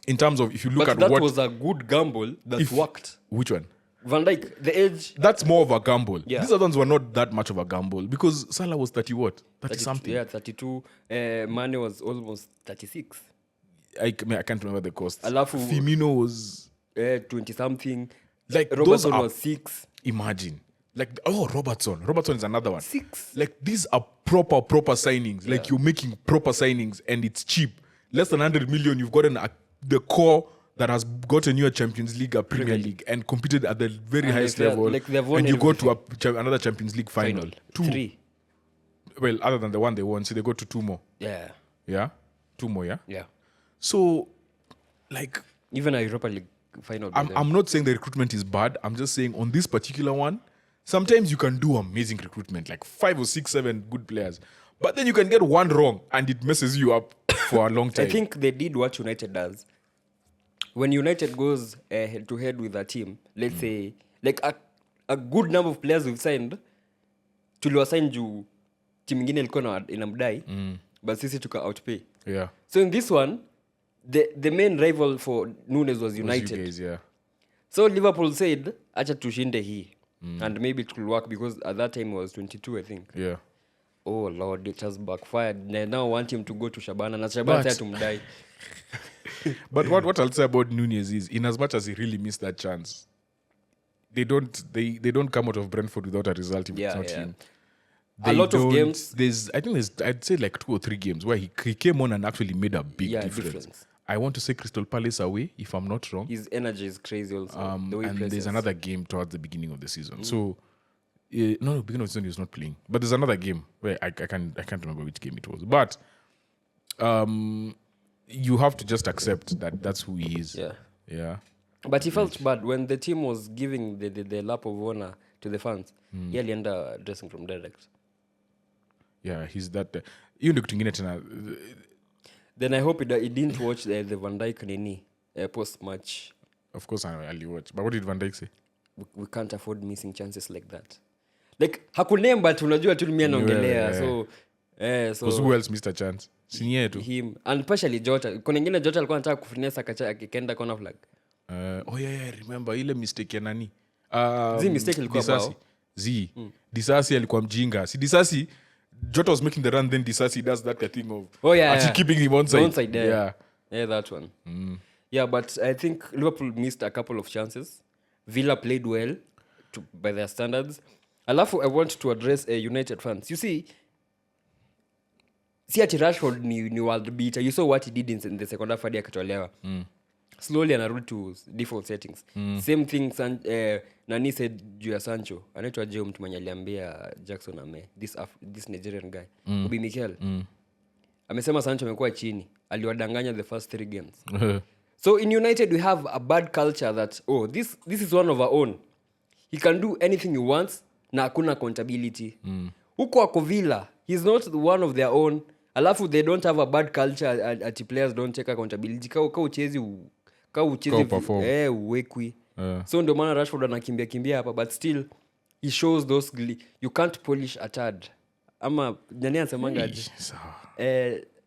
In terms of if you look But at that what was a good gamble that if- worked. which one? Van Dijk, the age. That's more of a gamble. Yeah. These other ones were not that much of a gamble because Salah was 30 what? 30 something. Yeah, 32. Mane was almost 36. I can't remember the cost. Alafu- Firmino was 20 something. like those Robertson are, was 6. imagine. Like Robertson. Robertson is another one. 6. Like these are proper signings. Like you're making proper signings and it's cheap. Less than 100 million, you've gotten the core that has gotten you a Champions League, a Premier League, and competed at the very highest they've- level. like they've won and you go to another Champions League final. 2. 3. Well, other than the one they won, so they go to 2 more. Yeah. Yeah? 2 more, yeah? Yeah. So, like, Even a Europa League final. by them. I'm not saying the recruitment is bad. I'm just saying on this particular one, sometimes you can do amazing recruitment, like 5 or 6, 7 good players. But then you can get one wrong and it messes you up for a long time. I think they did what United does. When United goes head to head with a team, let's say, like a good number of players we've signed, tuliwasign juu team ingine ilikuwa inamdai, but sisi tuka outpay. Yeah. So in this one, the main rival for Nunes was United. You guys, yeah. So Liverpool said, acha tushinde hii. And maybe it could work because at that time he was 22, I think. Yeah. Oh Lord, it has backfired. They now want him to go to Shabana. Na Shabana said to die. But what I'll say about Nunez is, in as much as he really missed that chance, they don't come out of Brentford without a result if it's not him. A lot of games. I'd say like 2 or 3 games where he came on and actually made a big difference. I want to say Crystal Palace away, if I'm not wrong. His energy is crazy also. The way And he there's another game towards the beginning of the season. So, beginning of the season he was not playing. But there's another game where I can't remember which game it was. But you have to just accept that that's who he is. Yeah. But he felt bad when the team was giving the lap of honor to the fans. He alienda dressing from direct. Yeah, he's that. Hiyo ndio kitu ingine tena. Then I hope he didn't watch the Van Dijk nini post match. Of course I'll watch. But what did Van Dijk say? We can't afford missing chances like that. Like hakuname but unajua tu mimi anaongelea. So because who else missed a chance? Sinie tu. Him and partially Jota. Kuna nyingine Jota alikuwa anataka kufinesa akikaenda corner flag. I remember ile mistake ya nani? Mistake ilikuwa bao. Disasi alikuwa mjinga. Si Disasi Jota was making the run, then Disasi does that thing of actually keeping him on side. Yeah, that one. Yeah, but I think Liverpool missed a couple of chances. Villa played well by their standards. Alafu, I want to address United fans. You see ati Rashford ni world beater. You saw what he did in the second half hadi akatolewa. Slowly anarudi to default settings. Same thing nani said juu ya Sancho. Anaitwa Jeo mtu mwenye aliambia Jackson ame this Nigerian guy. Obi Mikel. Amesema Sancho amekuwa chini. Aliwadanganya the first 3 games. So in United we have a bad culture that this is one of our own. He can do anything he wants na hakuna accountability. Huko ako Villa, he's not one of their own. Alafu they don't have a bad culture at players don't take accountability. Ka uchezi uwekwi. So ndio maana Rashford anakimbia hapa but still he shows those you can't polish a turd. Ama nani anasemanga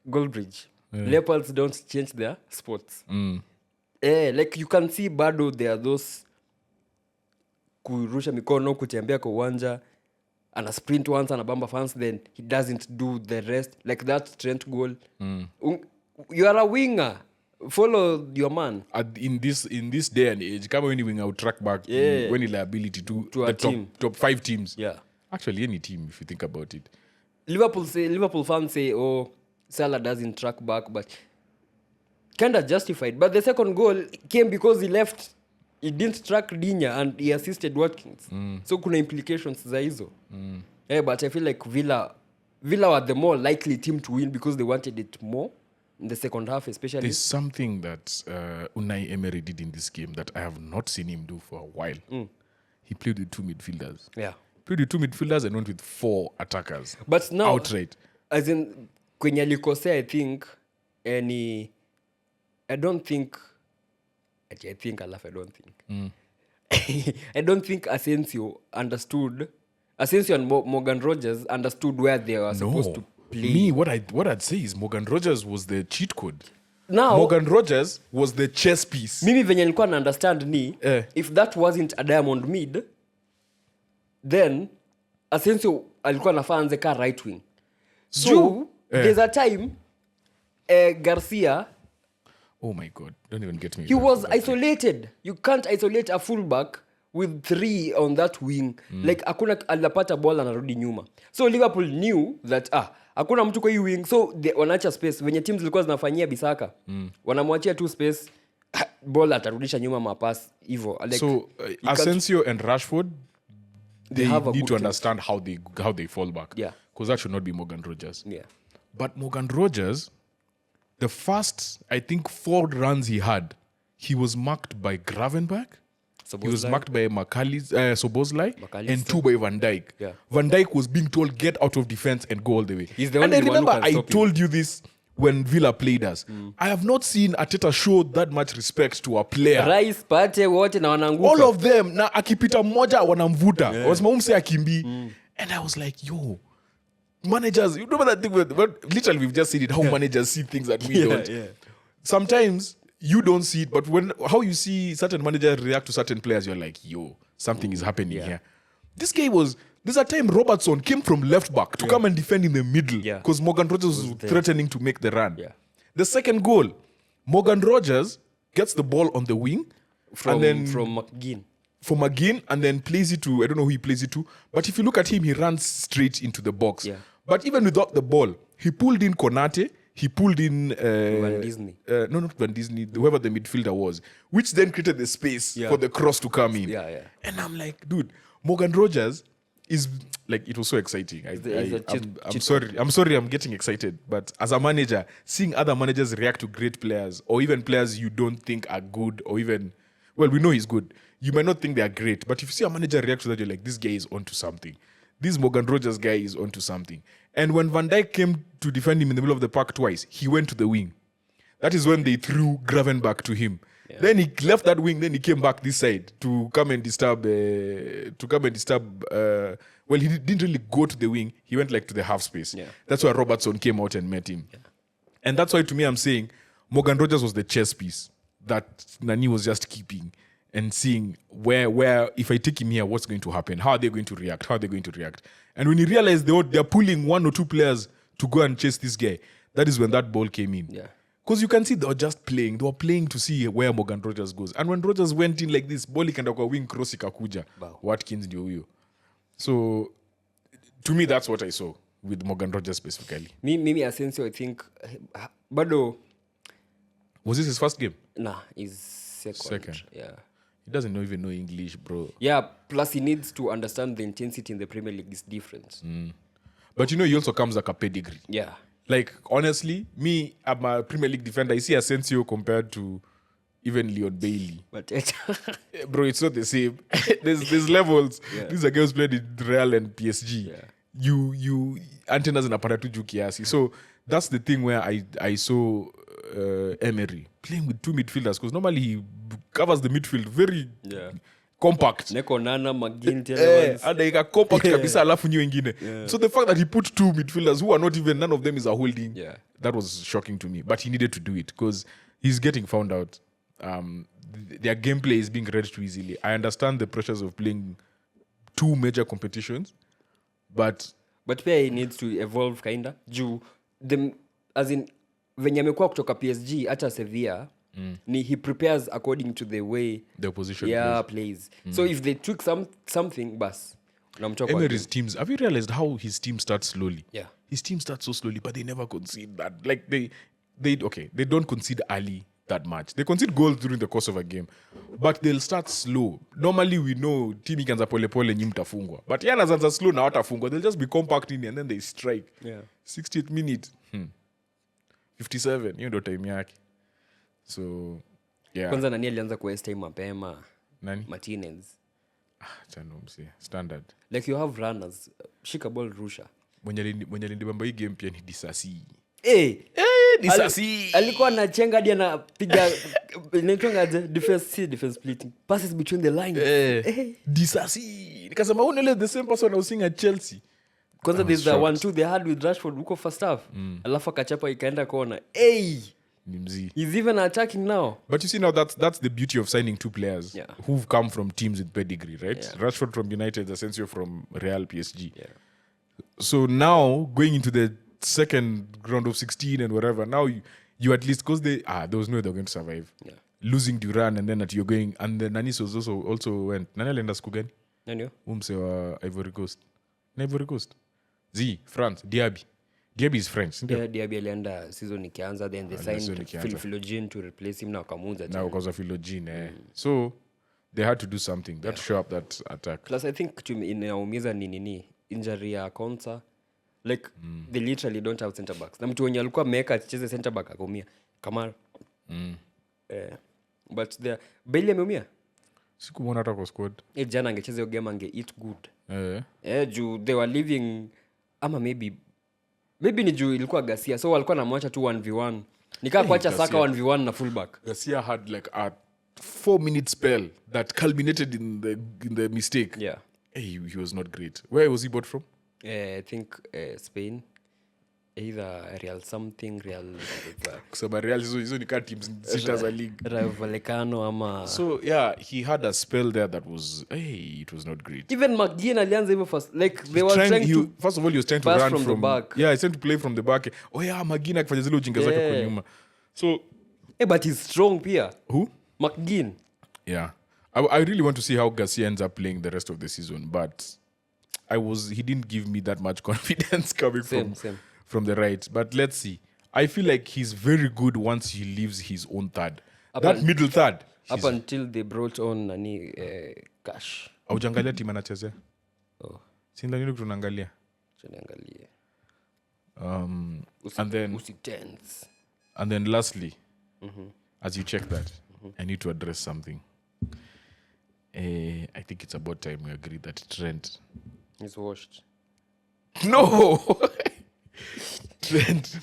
Goldbridge. Leopards don't change their spots. Like you can see bado there are those kurusha mikono kutembea kwa uwanja ana sprint once anabamba fans then he doesn't do the rest like that Trent goal. You are a winger, follow your man. In this day and age kama when winger would track back when he liability to the top 5 teams. Actually any team if you think about it. Liverpool fans say Salah doesn't track back but kinda justified, but the second goal came because he didn't track Dinya and he assisted Watkins. So kuna implications za hizo. But I feel like Villa were the more likely team to win because they wanted it more in the second half especially. There's something that Unai Emery did in this game that I have not seen him do for a while. He played with 2 midfielders. Played with 2 midfielders and went with 4 attackers. But now outright. As in kwenye alikosea I think I don't think Asensio and Morgan Rogers understood where they were supposed to play. Me, what I'd say is Morgan Rogers was the cheat code. Now, Morgan Rogers was the chess piece. Mimi venye nilikuwa na understand ni if that wasn't a diamond mid, then Asensio alikuwa nafaa anze ka right wing. So there's a time Garcia. Oh my God! Don't even get me. He was isolated. You can't isolate a fullback with 3 on that wing. Like hakuna alipata ball anarudi nyuma. So Liverpool knew that hakuna mtu kwa hii wing. So wanaacha space. Venye teams zilikuwa zinafanyia Bisaka. Wanamwachia tu space. Ball atarudisha nyuma mapass hivyo. Like, so Asensio and Rashford they need to understand how they fall back. Because that should not be Morgan Rogers. But Morgan Rogers, the first, I think, 4 runs he had, he was marked by Gravenberch. He was marked by Szoboszlai and 2 by Van Dijk. Van Dijk was being told, get out of defense and go all the way. And I remember I told you this when Villa played us. I have not seen Arteta show that much respect to a player. Rice, Pate, wote na wananguka. All of them, na akipita mmoja wanamvuta. Wasema umse akimbi. And I was like, yo, managers, you remember that thing but literally we've just seen it how managers see things that we don't. Sometimes you don't see it, but how you see certain managers react to certain players, you're like, yo, something is happening here. This guy there's a time Robertson came from left back to come and defend in the middle because Morgan Rogers was threatening to make the run. The second goal, Morgan Rogers gets the ball on the wing from McGinn. for McGinn and then plays it to, I don't know who he plays it to, but if you look at him, he runs straight into the box. Yeah. But even without the ball, he pulled in Konate, he pulled in... Van Disney. No, not Van Disney, whoever the midfielder was, which then created the space for the cross to come in. Yeah. And I'm like, dude, Morgan Rogers is... Like, it was so exciting. I'm sorry I'm getting excited. But as a manager, seeing other managers react to great players, or even players you don't think are good, or even... Well, we know he's good. You might not think they are great, but if you see a manager react to that, you're like, this guy is onto something. This Morgan Rogers guy is onto something. And when Van Dijk came to defend him in the middle of the park twice, he went to the wing. That is when they threw Gravenberch to him. Yeah. Then he left that wing, then he came back this side to come and disturb... well, he didn't really go to the wing. He went like to the half space. Yeah. That's why Robertson came out and met him. Yeah. And that's why, to me, I'm saying Morgan Rogers was the chess piece that Nani was just keeping and seeing where if I take him here, what's going to happen? How are they going to react? And when he realized they're pulling one or two players to go and chase this guy, that is when that ball came in. Yeah. Because you can see they were just playing. They were playing to see where Morgan Rogers goes. And when Rogers went in like this, ball ikaenda kwa wing, cross ikakuja. Wow. Watkins ndio huyo. So, to me, that's what I saw with Morgan Rogers specifically. Mimi Asensio, I think, bado... Was this his first game? Nah, his second. Yeah. He doesn't even know English, bro. Yeah, plus he needs to understand the intensity in the Premier League is different. But he also comes like a pedigree. Yeah. Like, honestly, me, I'm a Premier League defender. I see Asensio compared to even Leon Bailey. But bro, it's not the same. there's levels. Yeah. These are guys played in Real and PSG. Yeah. You antennas in apparatu juu kiasi. So that's the thing where I saw Emery playing with two midfielders, because normally he covers the midfield very compact. Neko Nana McGinn anaika compact kabisa alafu nyi wengine. So the fact that he put two midfielders who are not even, none of them is a holding, that was shocking to me. But he needed to do it because he's getting found out. Their gameplay is being read too easily. I understand the pressures of playing two major competitions, but pia he needs to evolve kinda. As in venye amekuwa kutoka PSG hata Sevilla, ni he prepares according to the way the opposition plays. So if they took something, bas. Emery's teams, have you realized how his team starts slowly? Yeah. His team starts so slowly, but they never concede that. Like they don't concede early that much. They concede goals during the course of a game, but they'll start slow. Normally we know team ikianza pole pole nyi mtafungwa, but yana zanza slow na watafungwa. They'll just be compact in and then they strike. 60th minute 57, hiyo ndo time yake. So yeah, kwanza nani alianza ku waste time mapema? Nani? Martinez. Chano msi standard. Like you have runners, shika ball rusha. Mwenye lindibamba hii game pia ni Disasi. Disasi. Alikuwa anachenga hadi anapiga inaitwa defense splitting passes between the lines. Disasi. Nikasema unele the same person I was seeing at Chelsea. Kwanza there's the 1-2 they had with Rashford huko first half. Alafu akachapa ikaenda corner. He's even attacking now. But you see now that's the beauty of signing two players who've come from teams with pedigree, right? Yeah. Rashford from United, Asensio from Real PSG. Yeah. So now going into the second round of 16 and whatever, now you at least, because there was no way they're going to survive. Yeah. Losing Duran and then that you're going, and then Nanis was also went. Nani alienda siku gani? Nani? Umse wa Ivory Coast. Ivory Coast. France, Diaby is French. Yeah, Diaby alienda season ikianza, then they signed Philogene to replace him na wakamuza. Now because of Philogene. So they had to do something. That show up that attack. Plus I think inaumiza ni injury ya Konsa. Like they literally don't have center backs. Na mtu wenye alikuwa ameweka acheze center back akaumia. Kamara. But Bailey ameumia. Sikumwona hata kwa squad. Jana angecheza hiyo game ange eat good. Juu they were living ama maybe ni juu ilikuwa Garcia, so walikuwa namwacha tu 1v1. Nikaa kuacha Saka 1v1 na fullback. Garcia had like a 4-minute spell that culminated in the mistake. Yeah. He was not great. Where was he bought from? I think Spain. Either Real something, Real... Kusema Real hizo ni ka teams sita za league. Rayo Vallecano ama... So yeah, he had a spell there that was... it was not great. Even McGinn alianza hivyo first. Like they were trying to... First of all, he was trying to run from the back. Yeah, he's trying to play from the back. McGinn akifanya zile ujinga zake kwa nyuma. So... but he's strong pia. Who? McGinn. Yeah. I really want to see how Garcia ends up playing the rest of the season, but he didn't give me that much confidence coming Same. from the right. But let's see. I feel like he's very good once he leaves his own third. That middle third. Up until they brought on Cash. Aujangalia team anachezea. Oh. Sinda nini tunaangalia. Tunaangalia. And then lastly, as you check that, I need to address something. I think it's about time we agree that Trent is washed. No. Trent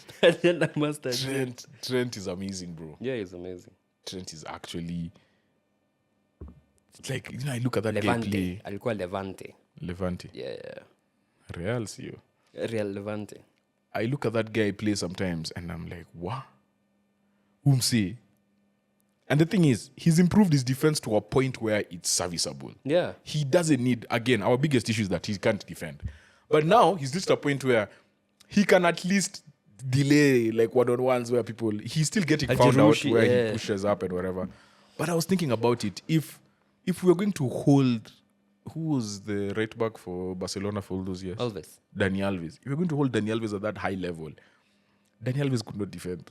is amazing, bro. Yeah, he's amazing. Trent is actually, it's like, I look at that Levante. gameplay. Alikuwa Levante. Yeah. Real CEO. Real Levante. I look at that guy play sometimes and I'm like, what? Umse. And the thing is, he's improved his defense to a point where it's serviceable. Yeah. He doesn't need, again, our biggest issue is that he can't defend. But now he's reached a point where he can at least delay like one-on-ones where he's still getting found out where he pushes up and whatever. But I was thinking about it. If we're going to hold, who was the right back for Barcelona for all those years? Dani Alves. If we're going to hold Dani Alves at that high level, Dani Alves could not defend.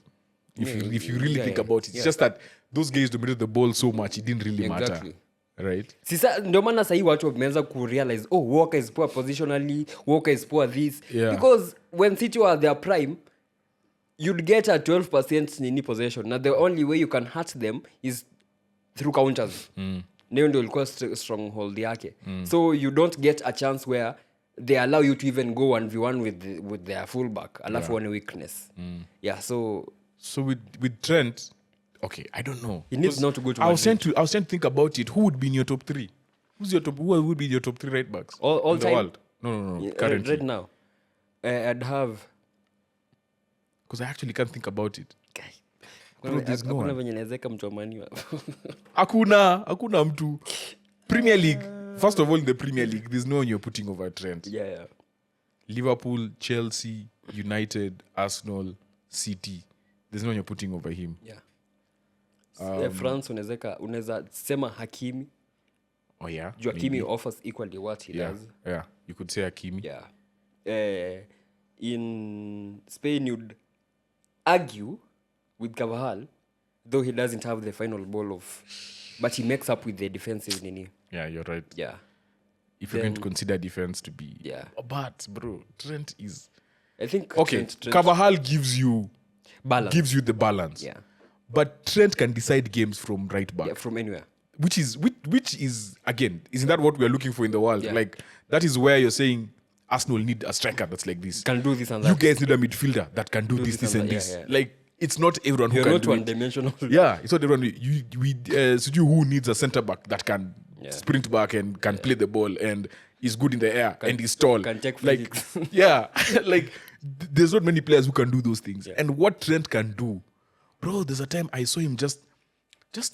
If you really think about it. It's just that those guys dominated the ball so much, it didn't really matter. Right? Sisa ndio maana sasa watu wameanza kurealize, Walker is poor positionally, Walker is poor this. Yeah. Because when City were at their prime, you'd get a 12% nini possession. Now the only way you can hurt them is through counters. Ndio ndio ilikuwa stronghold yake. So you don't get a chance where they allow you to even go 1v1 with their fullback. Alafu one weakness. Yeah, so with Trent, okay, I don't know. He needs not to go to I was trying to think about it. Who would be in your top 3? Who would be your top 3 right backs? All in the time? world? No. Currently. Right now. I'd have... Because I actually can't think about it. There's no one. Venye nawezeka mtu amaniwa. Hakuna mtu. Premier League. First of all, in the Premier League, there's no one you're putting over Trent. Yeah. Liverpool, Chelsea, United, Arsenal, City. There's no one you're putting over him. Yeah. France unaweza sema Hakimi. Oh yeah. Hakimi offers equally what he does. Yeah. You could say Hakimi. Yeah. In Spain you'd argue with Carvajal, though he doesn't have the final ball but he makes up with the defensive nini. Yeah, you're right. Yeah. If you're going to consider defense to be. Yeah. But bro, Trent is, I think okay, Trent Carvajal gives you balance. Gives you the balance. Yeah. But Trent can decide games from right back. Yeah, from anywhere. Which is again, isn't that what we're looking for in the world? Yeah. Like that is where you're saying Arsenal need a striker that's like this. Can do this and that. You guys need a midfielder that can do this and this. Yeah. Like it's not everyone who You're can not do one-dimensional. Yeah, it's not everyone. Who needs a centre back that can sprint back and can play the ball and is good in the air and is tall. Can take like physics. Yeah, like there's not many players who can do those things. Yeah. And what Trent can do, bro. There's a time I saw him just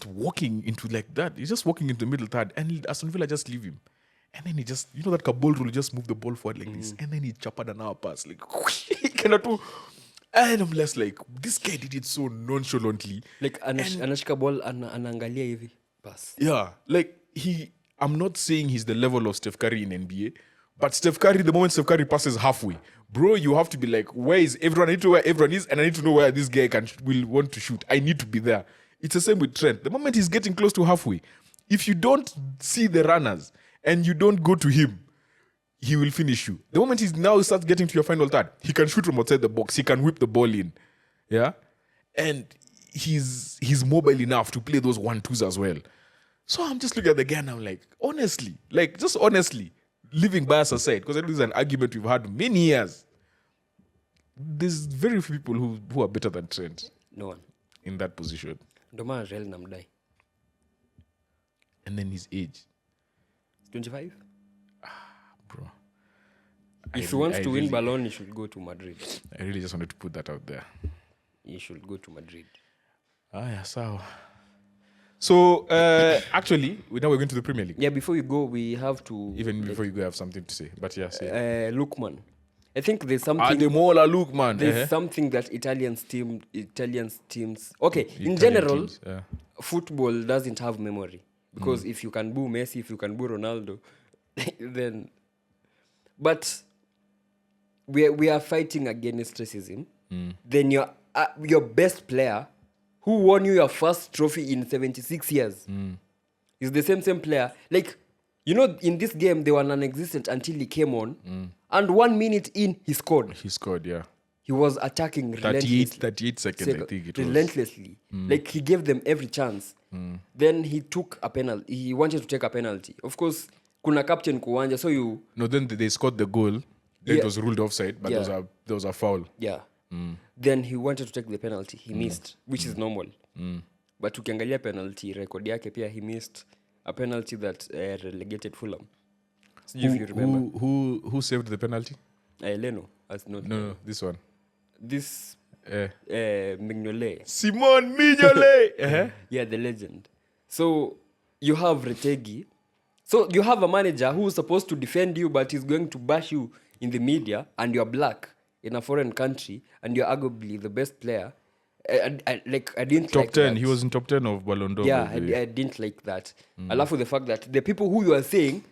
walking into like that. He's just walking into the middle third, and Aston Villa just leave him. And then he just, that Kabul rule, just move the ball forward like this. And then he chopped an hour pass. Like, he cannot do. And I'm less like, this guy did it so nonchalantly. Like, anashika ball, anaangalia hivi. Pass. Yeah. Like, I'm not saying he's the level of Steph Curry in NBA. But Steph Curry, the moment Steph Curry passes halfway, bro, you have to be like, where is everyone? I need to know where everyone is. And I need to know where this guy will want to shoot. I need to be there. It's the same with Trent. The moment he's getting close to halfway, if you don't see the runners, and you don't go to him, he will finish you. The moment he now starts getting to your final third, he can shoot from outside the box. He can whip the ball in. Yeah? And he's mobile enough to play those 1-2s as well. So I'm just looking at the guy and I'm like, honestly, leaving bias aside, because I know this is an argument we've had many years. There's very few people who are better than Trent. No one. In that position. Ndoma Real namdai. And then his age. 25? Bro. If he wants to win Ballon, he should go to Madrid. I really just wanted to put that out there. He should go to Madrid. Yeah, so actually, now we're going to the Premier League. Yeah, before you go, we have to... Even before you go, I have something to say. But yeah, say Lookman. I think there's something... Lookman. There's something that Italian teams... Okay, in general, football doesn't have memory. because if you can boo Messi, if you can boo Ronaldo, then... But we are fighting against racism. Then your best player, who won you your first trophy in 76 years, is the same player. Like, you know, in this game, they were non-existent until he came on. And 1 minute in, he scored. He scored, yeah. He was attacking 38 seconds, I think it was. Relentlessly. Like, he gave them every chance. Then he took a penalty. He wanted to take a penalty. Of course, kuna captain kuwanja, so you... No, then they scored the goal. Then it was ruled offside, but there was a foul. Yeah. Then he wanted to take the penalty. He missed, which is normal. But ukiangalia penalty record yake pia, he missed a penalty that relegated Fulham. So if you remember. Who saved the penalty? Leno. No, this one. This Mignolet. Simon Mignolet. Yeah, the legend. So you have Retegi. So you have a manager who is supposed to defend you, but he's going to bash you in the media, and you're black in a foreign country, and you're arguably the best player. I didn't top like 10. That. He was in top 10 of Ballon d'Or. Yeah, I didn't like that. I laugh with the fact that the people who you are saying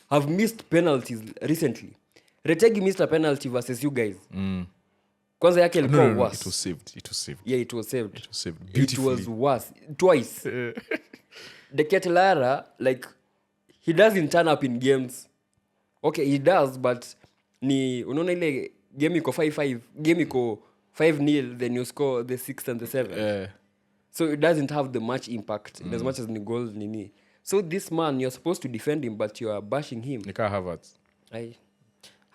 have missed penalties recently. Retegi missed a penalty versus you guys. Kwanza yake ilikuwa worse. It was saved. Yeah, it was saved. Beautifully. It was worse. Twice. The Ketelara, like, he doesn't turn up in games. Okay, he does, but ni unaona ile game iko 5-5, game iko 5-0, then you score the 6th and the 7th. So it doesn't have the much impact in as much as ni goal nini. So this man, you're supposed to defend him, but you are bashing him. Nika Havertz.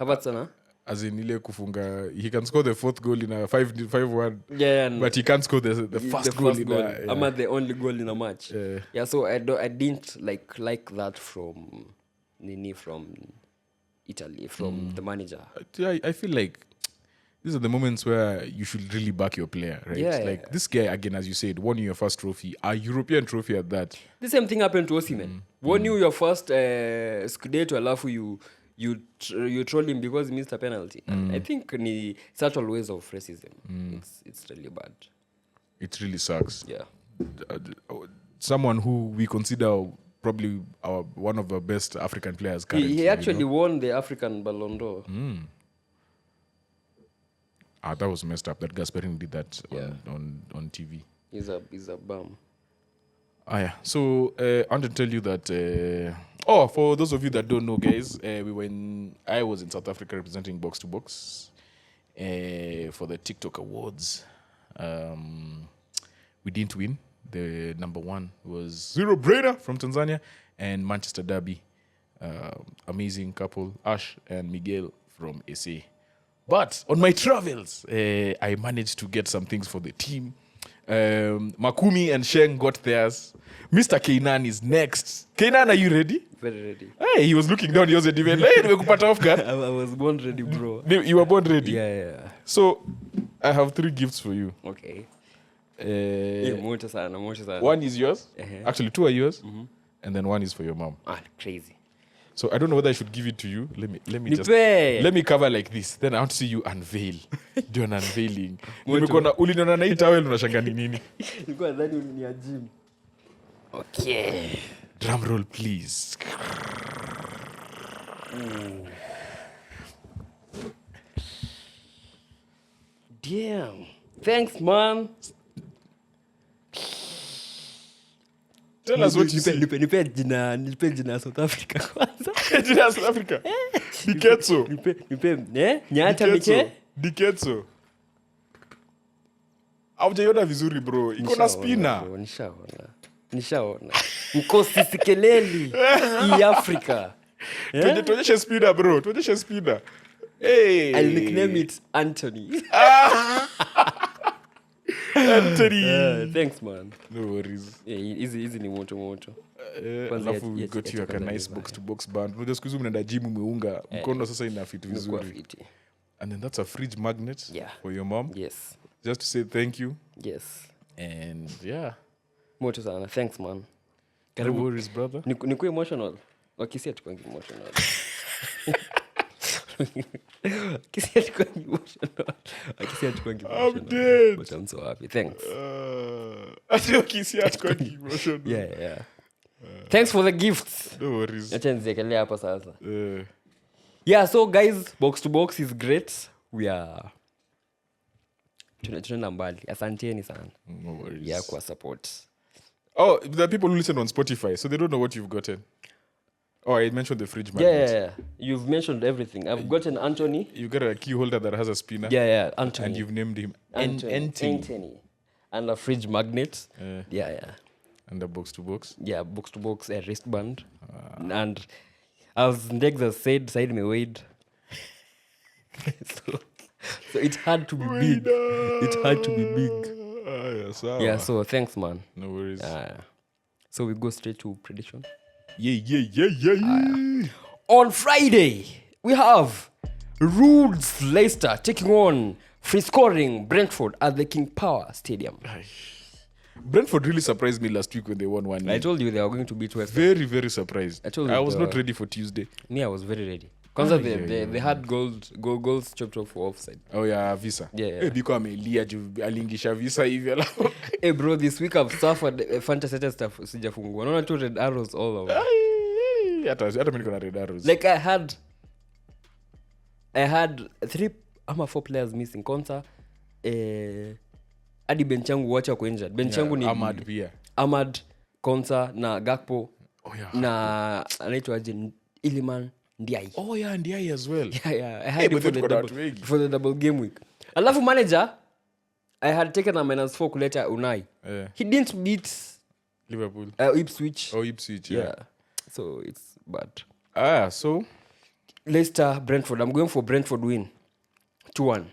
Havertz sana? As in ile kufunga, he can score the 4th goal in a 5-1. Yeah, but he can't score the first goal in a... I'm at the only goal in a match. Yeah, so I didn't like that from Italy, from the manager. I feel like these are the moments where you should really back your player, right? Yeah, this guy, again, as you said, won your first trophy, a European trophy at that. The same thing happened to Osimhen. Won you your first Scudetto, alafu you troll him because he missed a penalty. I think ni subtle ways of racism. It's really bad. It really sucks. Yeah. Someone who we consider probably one of the best African players currently. He actually won the African Ballon d'Or. That was messed up. That Gasperini did that on TV. He's a bum. Yeah. So I want to tell you that. For those of you that don't know, guys, I was in South Africa representing Box to Box for the TikTok Awards. We didn't win. The number one was Zero Brainer from Tanzania and Manchester Derby. Amazing couple, Ash and Miguel from SA. But on my travels, I managed to get some things for the team. Makumi and Sheng got theirs. Mr. Keinan is next. Keinan, are you ready? Very ready. Hey, he was looking down. He was a defender. Hey, nimekupata off guard. I was born ready, bro. You were born ready? Yeah. So, I have 3 gifts for you. Okay. One One is yours. Actually, 2 are yours. And then 1 is for your mom. Crazy. So I don't know whether I should give it to you. Let me just Nipe. me cover like this. Then I want to see you unveil. Do an unveiling. Uliniona na hii towel unashanga ni nini? Nilikuwa nadhani ni ya gym. Okay. Drum roll please. Damn. Thanks, man. Tell us what you see. Nipe jina South Africa kwanza. Jina South Africa. Diketso. Nipe, nyata mike. Diketso. Haujaiona vizuri bro. Iko na spina. Nishaona. Mkosi sikeleli. I Africa. Tuonyeshe spina bro. Tuonyeshe spina. Hey. I'll nickname it Anthony. Anthony. Thanks, man. No worries. Yeah, easy ni moto. Alafu we got you a nice box to box band. Unajua siku hizi mnaenda gym umeunga. Mkono sasa ina fit vizuri. And then that's a fridge magnet for your mom. Yes. Just to say thank you. Yes. And yeah. Moto sana. Thanks, man. No worries, brother. Niku emotional. Wakisia tukwangi emotional. I'm dead. But I'm so happy. Thanks. Wakisia tukwangi emotional. Yeah. Thanks for the gifts. No worries. Acha niziekelea hapa sasa. Uh, Yeah, so guys, box to box is great. We are tunaenda mbali. Asanteni sana. no worries. Yeah, kwa support. Oh, there are people who listen on Spotify, so they don't know what you've gotten. Oh, I mentioned the fridge magnet. Yeah. You've mentioned everything. I've gotten Anthony. You got a key holder that has a spinner. Yeah, Anthony. And you've named him Anthony. And a fridge magnet. Yeah. And a box to box. Yeah, box to box, a wristband. And as Ndegza said, side me weighed. So it had to be big. It had to be big. Yeah, so thanks, man. No worries. So we go straight to prediction. Yeah. On Friday, we have Roods Leicester taking on free scoring Brentford at the King Power Stadium. Brentford really surprised me last week when they won 1-0. I told you they were going to beat West Ham. Very, very surprised. I told you I was they not were- ready for Tuesday. Me, I was very ready. Because they had goals chopped off for offside. Oh yeah, visa. Yeah. Biko amelia juu aliingisha visa hivi alafu. Hey bro, this week I've suffered fantasy stuff sijafungua. Naona two red arrows all over. Hata mimi niko na red arrows. Like I had 3 ama 4 players missing. Konsa hadi bench yangu wacha kwa injured. Bench yangu ni Ahmad pia. Ahmad, Konsa na Gakpo. Oh yeah. Na anaitwa aje Iliman Ndiaye. Oh yeah, Ndiaye as well. Yeah. I had but it for then the kuna double, watu wengi. for the double game week. Alafu manager I had taken a -4 kuleta Unai. He didn't beat Liverpool. Ipswich. Oh, Ipswich, Yeah. So it's bad. So Leicester, Brentford. I'm going for Brentford win. 2-1.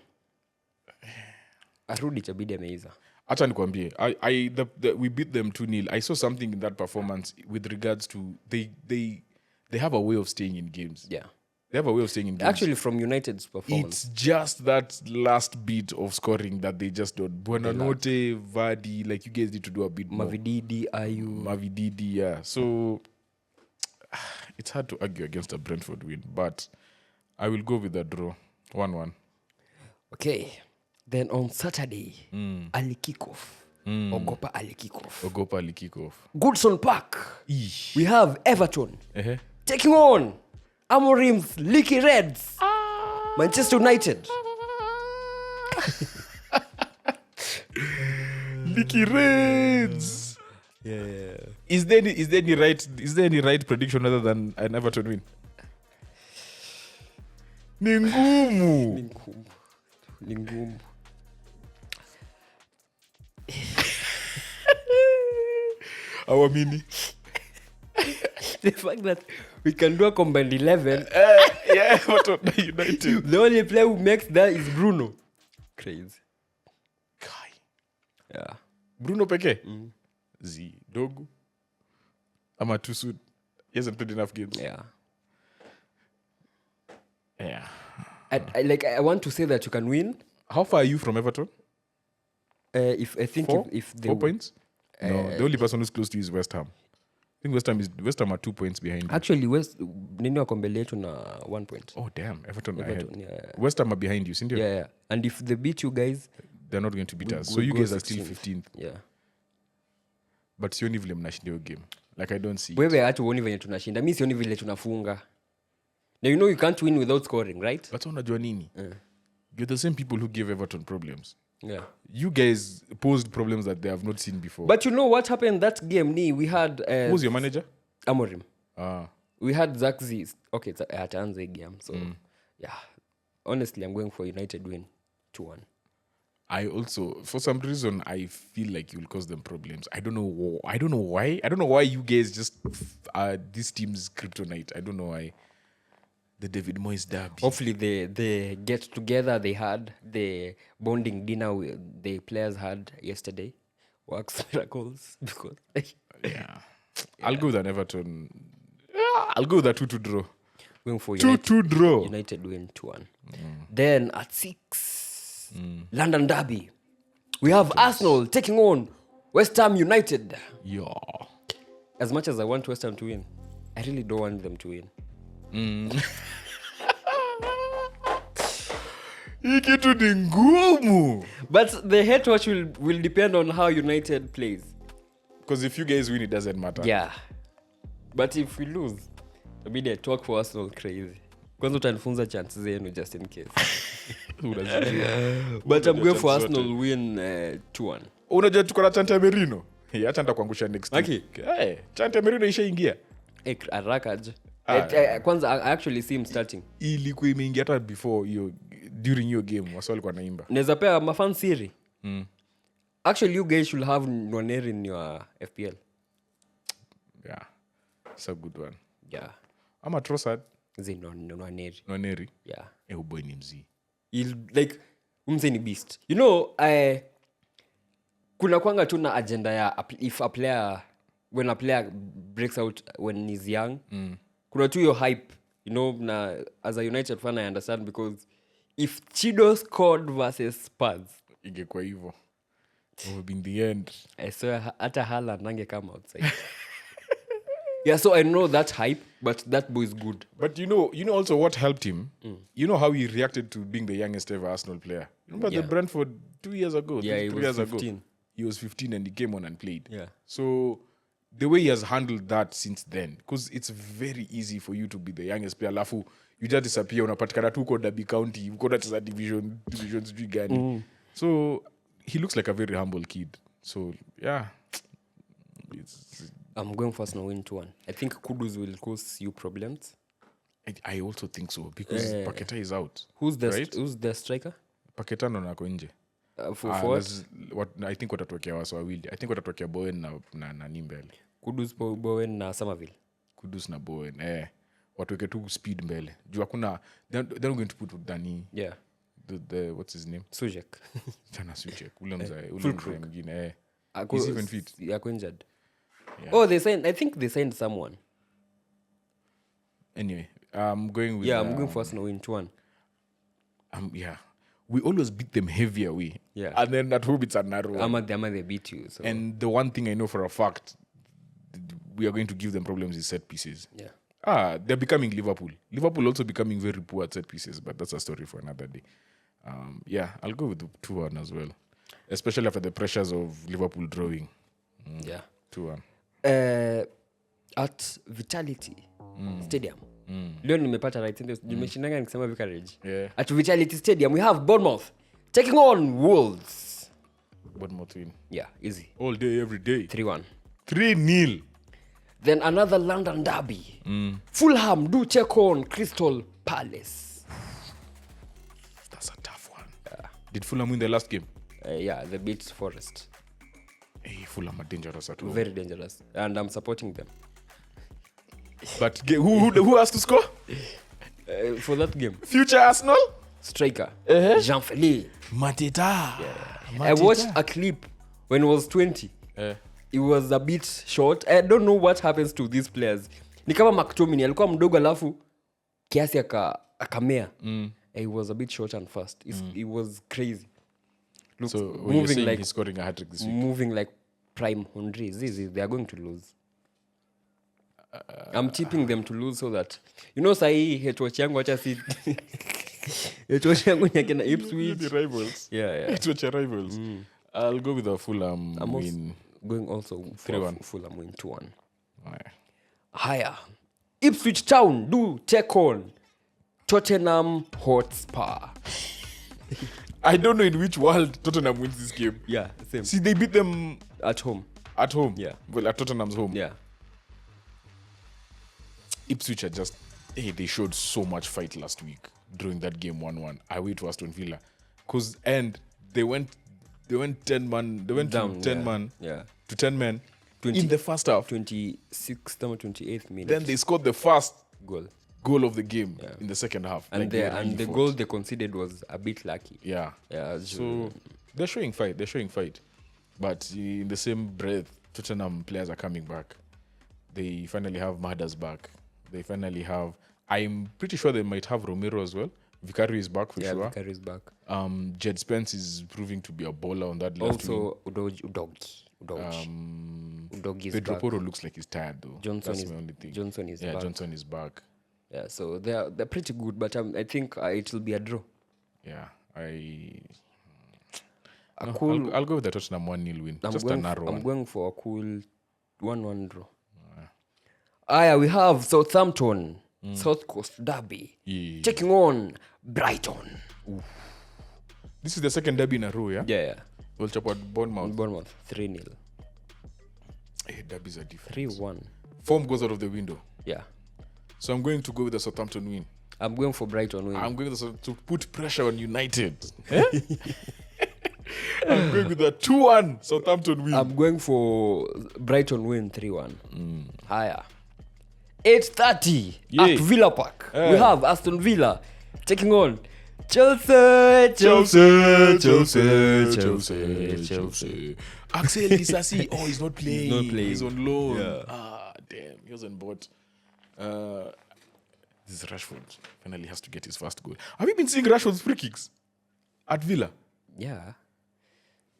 Arudi chabidi ameiza. acha nikwambie we beat them 2-0. I saw something in that performance with regards to they have a way of staying in games. Yeah. They have a way of staying in games. Actually from United's performance. It's just that last bit of scoring that they just don't. Buonanotte, Vardy, like you guys need to do a bit more. Mavididi, Ayu. Mavididi, yeah. So it's hard to argue against a Brentford win, but I will go with a draw. 1-1. Okay. Then on Saturday, Ali kickoff. Ogopa Ali kickoff. Ogopa Ali kickoff. Goodson Park. Eesh. We have Everton Uh-huh. taking on Amorim's Leaky Reds. Manchester United. Leaky Reds. Yeah. Is there any right prediction other than an Everton win? Ni ngumu. Ni ngumu. Awamini. The fact that we can do a combined 11, Yeah, Everton United. the only player who makes that is Bruno. Crazy. Kai. Yeah. Bruno peke. Dogu. Ama too soon. He hasn't played enough games. Yeah. Yeah. I want to say that you can win. How far are you from Everton? If I think 4? if they 4 points? No, the only person who's close to you is West Ham. I think West Ham are 2 points behind you. actually nini wako mbele yetu na 1 point. Oh damn, Everton are Everton, ahead. yeah. West Ham are behind you, sindio? Yeah. And if they beat you guys, They're not going to beat us. So we'll you go guys are still 16th. 15th. yeah. But sioni vile mnashinda hiyo game. Like I don't see it. Wewe hata uoni venye tunashinda. Mimi sioni vile tunafunga. Now you know you can't win without scoring, right? But unajua nini? You're the same people who gave Everton problems. Yeah. You guys posed problems that they have not seen before. But you know what happened that game? We had Who's your manager? Amorim. Ah. We had Zaxi. Okay, it's at Anze game. So yeah. Honestly, I'm going for United win 2-1. I also, for some reason, I feel like you'll cause them problems. I don't know why. I don't know why you guys just are this team's kryptonite. I don't know why. The David Moyes derby. Hopefully they get together. They had the bonding dinner the players had yesterday. Works miracles because Yeah. I'll go with an Everton. I'll go with a 2-2 draw. going for United. 2-2 draw. United win 2-1. Then at 6, London derby. We have Arsenal taking on West Ham United. Yeah. As much as I want West Ham to win, I really don't want them to win. Hii kitu ni ngumu. But the head watch will depend on how United plays. Because if you guys win, it doesn't matter. Yeah. But if we lose, maybe I talk for Arsenal crazy. Kwanza utanifunza chances zenu just in case. But I'm going for Arsenal win 2-1. Unajua tuko na Chante Merino. Acha nitakuangusha next week. Chante Merino ishaingia. Arakaje. Kwanza I actually see him starting. Ilikuwa imeingia hata before hiyo during your game wasao walikuwa naimba. Naweza pea mafan siri. Actually you guys should have Nwaneri in your FPL. Yeah. It's a good one. Yeah. Ama Trossard. Nwaneri. Nwaneri. Yeah. Boy ni mzee. Like umse ni beast. You know, kuna kwanga tu na agenda ya if a player when a player breaks out when he's young. Kuna tu your hype, you know, na as a United fan I understand because if Chido scored versus Spurs, ingekuwa hivyo. In the end. I swear hata Haaland nange come outside. Yeah, so I know that hype, but that boy is good. But you know also what helped him? You know how he reacted to being the youngest ever Arsenal player? Remember the Brentford 2 years ago? Yeah, 3 years 15. ago. He was 15 and he came on and played. Yeah. So the way he has handled that since then, because it's very easy for you to be the youngest player. Alafu, you just disappear. Unapatikana tu uko Derby County. Uko na divisions gani. So he looks like a very humble kid. So yeah. I'm going for Arsenal win 2-1. I think Kudus will cause you problems. I also think so because Paqueta is out. Who's the striker? Paqueta ndo nako nje. For what? I think watatokea wasa wawili. I think watatokea Bowen na Nimbele. Kudus, Bowen na Somerville. Kudus na Bowen. Watuweke tu speed mbele. Juu hakuna they're going to put Dani. Yeah. The what's his name? Sujek. Chana Sujek. Ule mzae mwingine. He's even fit. Yako injured. Yeah. Oh, I think they signed someone. Anyway, I'm going with... I'm going for Arsenal win 2-1. Yeah. We always beat them heavier, Yeah. And then at home it's a narrow. Ama they beat you. So. And the one thing I know for a fact we are going to give them problems is set pieces. Yeah. They're becoming Liverpool. Liverpool also becoming very poor at set pieces, but that's a story for another day. I'll go with the 2-1 as well. Especially after the pressures of Liverpool drawing. Yeah. 2-1. At Vitality Stadium. Leo nimepata right ndio nimeshindanga nikisema Vicarage. Yeah. At Vitality Stadium we have Bournemouth taking on Wolves. Bournemouth win. Yeah, easy. All day every day. 3-1. 3-0. Then another London derby. Fulham do take on Crystal Palace. That's a tough one. Yeah. Did Fulham win the last game? They beat Forest. Hey, Fulham are dangerous at all. Very dangerous. And I'm supporting them. But who has to score? For that game. Future Arsenal? Striker. Jean-Philippe. Mateta. I watched a clip when he was 20. It was a bit short. I don't know what happens to these players. Ni kama McTominay. Alikuwa mdogo alafu kiasi akamea. He was a bit short and fast. It was crazy. Looks so moving like he's scoring a hat-trick this week. Moving like prime Henry. They are going to lose. I'm tipping them to lose so that sahi hetwatch yangu acha si hetwatch yangu nyake na Ipswich. The rivals. Yeah. Hetwatch rivals. I'll go with a Fulham win. Going also 3-1. Fulham win 2-1. Higher. Ipswich Town do take on Tottenham Hotspur. I don't know in which world Tottenham wins this game. Yeah, same. See, they beat them at home. At home? Yeah. Well, at Tottenham's home. Yeah. Ipswich are just... they showed so much fight last week during that game 1-1 away to Aston Villa. Because they went 10 man. They went down, to 10 man. Yeah. To 10 men in the first half. 26th or 28th minute. Then they scored the first goal of the game in the second half. And the goal they conceded was a bit lucky. Yeah. So they're showing fight. But in the same breath, Tottenham players are coming back. They finally have Mahrez back. They finally have... I'm pretty sure they might have Romero as well. Vicario is back for sure. Yeah, Vicario is back. Jed Spence is proving to be a baller on that left wing. Also, Udogi is Pedro back. Porro looks like he's tired though. That's my only thing. Johnson is back. Johnson is back. Yeah, so they're pretty good, but I think it will be a draw. Yeah, I'll go with the Tottenham 1-0 win. Just a narrow one. I'm going for a cool 1-1 draw. Aya, we have Southampton, South Coast Derby, Yeah. taking on Brighton. This is the second derby in a row, yeah? Yeah. We'll chop out Bournemouth. Bournemouth, 3-0. Hey, derbies are different. 3-1. Form goes out of the window. Yeah. So I'm going to go with the Southampton win. I'm going for Brighton win. I'm going to put pressure on United. I'm going with a 2-1 Southampton win. I'm going for Brighton win 3-1. Higher. 8:30 Yay. at Villa Park. We have Aston Villa taking on Chelsea. Axel Disasi. Oh, he's not playing. Not playing. He's on loan. Yeah. Ah, damn. He wasn't bought. This is Rashford. Finally has to get his first goal. Have you been seeing Rashford's free kicks at Villa? Yeah.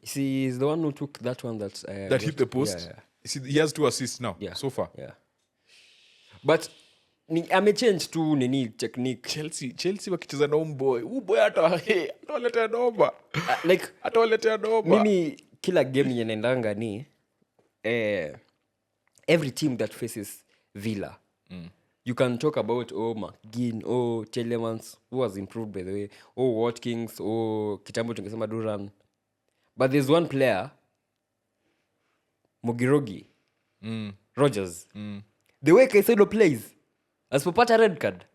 See, he's the one who took that one that Hit the post? Yeah. You see, he has 2 assists now, Yeah. so far. Yeah. But amechange tu nini technique. Chelsea wakicheza na umboy. Umboy atawaletea noma. Like Atawaletea noma. mimi kila game yenye naendanga ni every team that faces Villa. You can talk about McGinn, Telemans, who has improved by the way, Watkins, kitambo tungesema Duran. But there's one player, Mugirogi, Rogers. The way Caicedo plays, asipopata red card,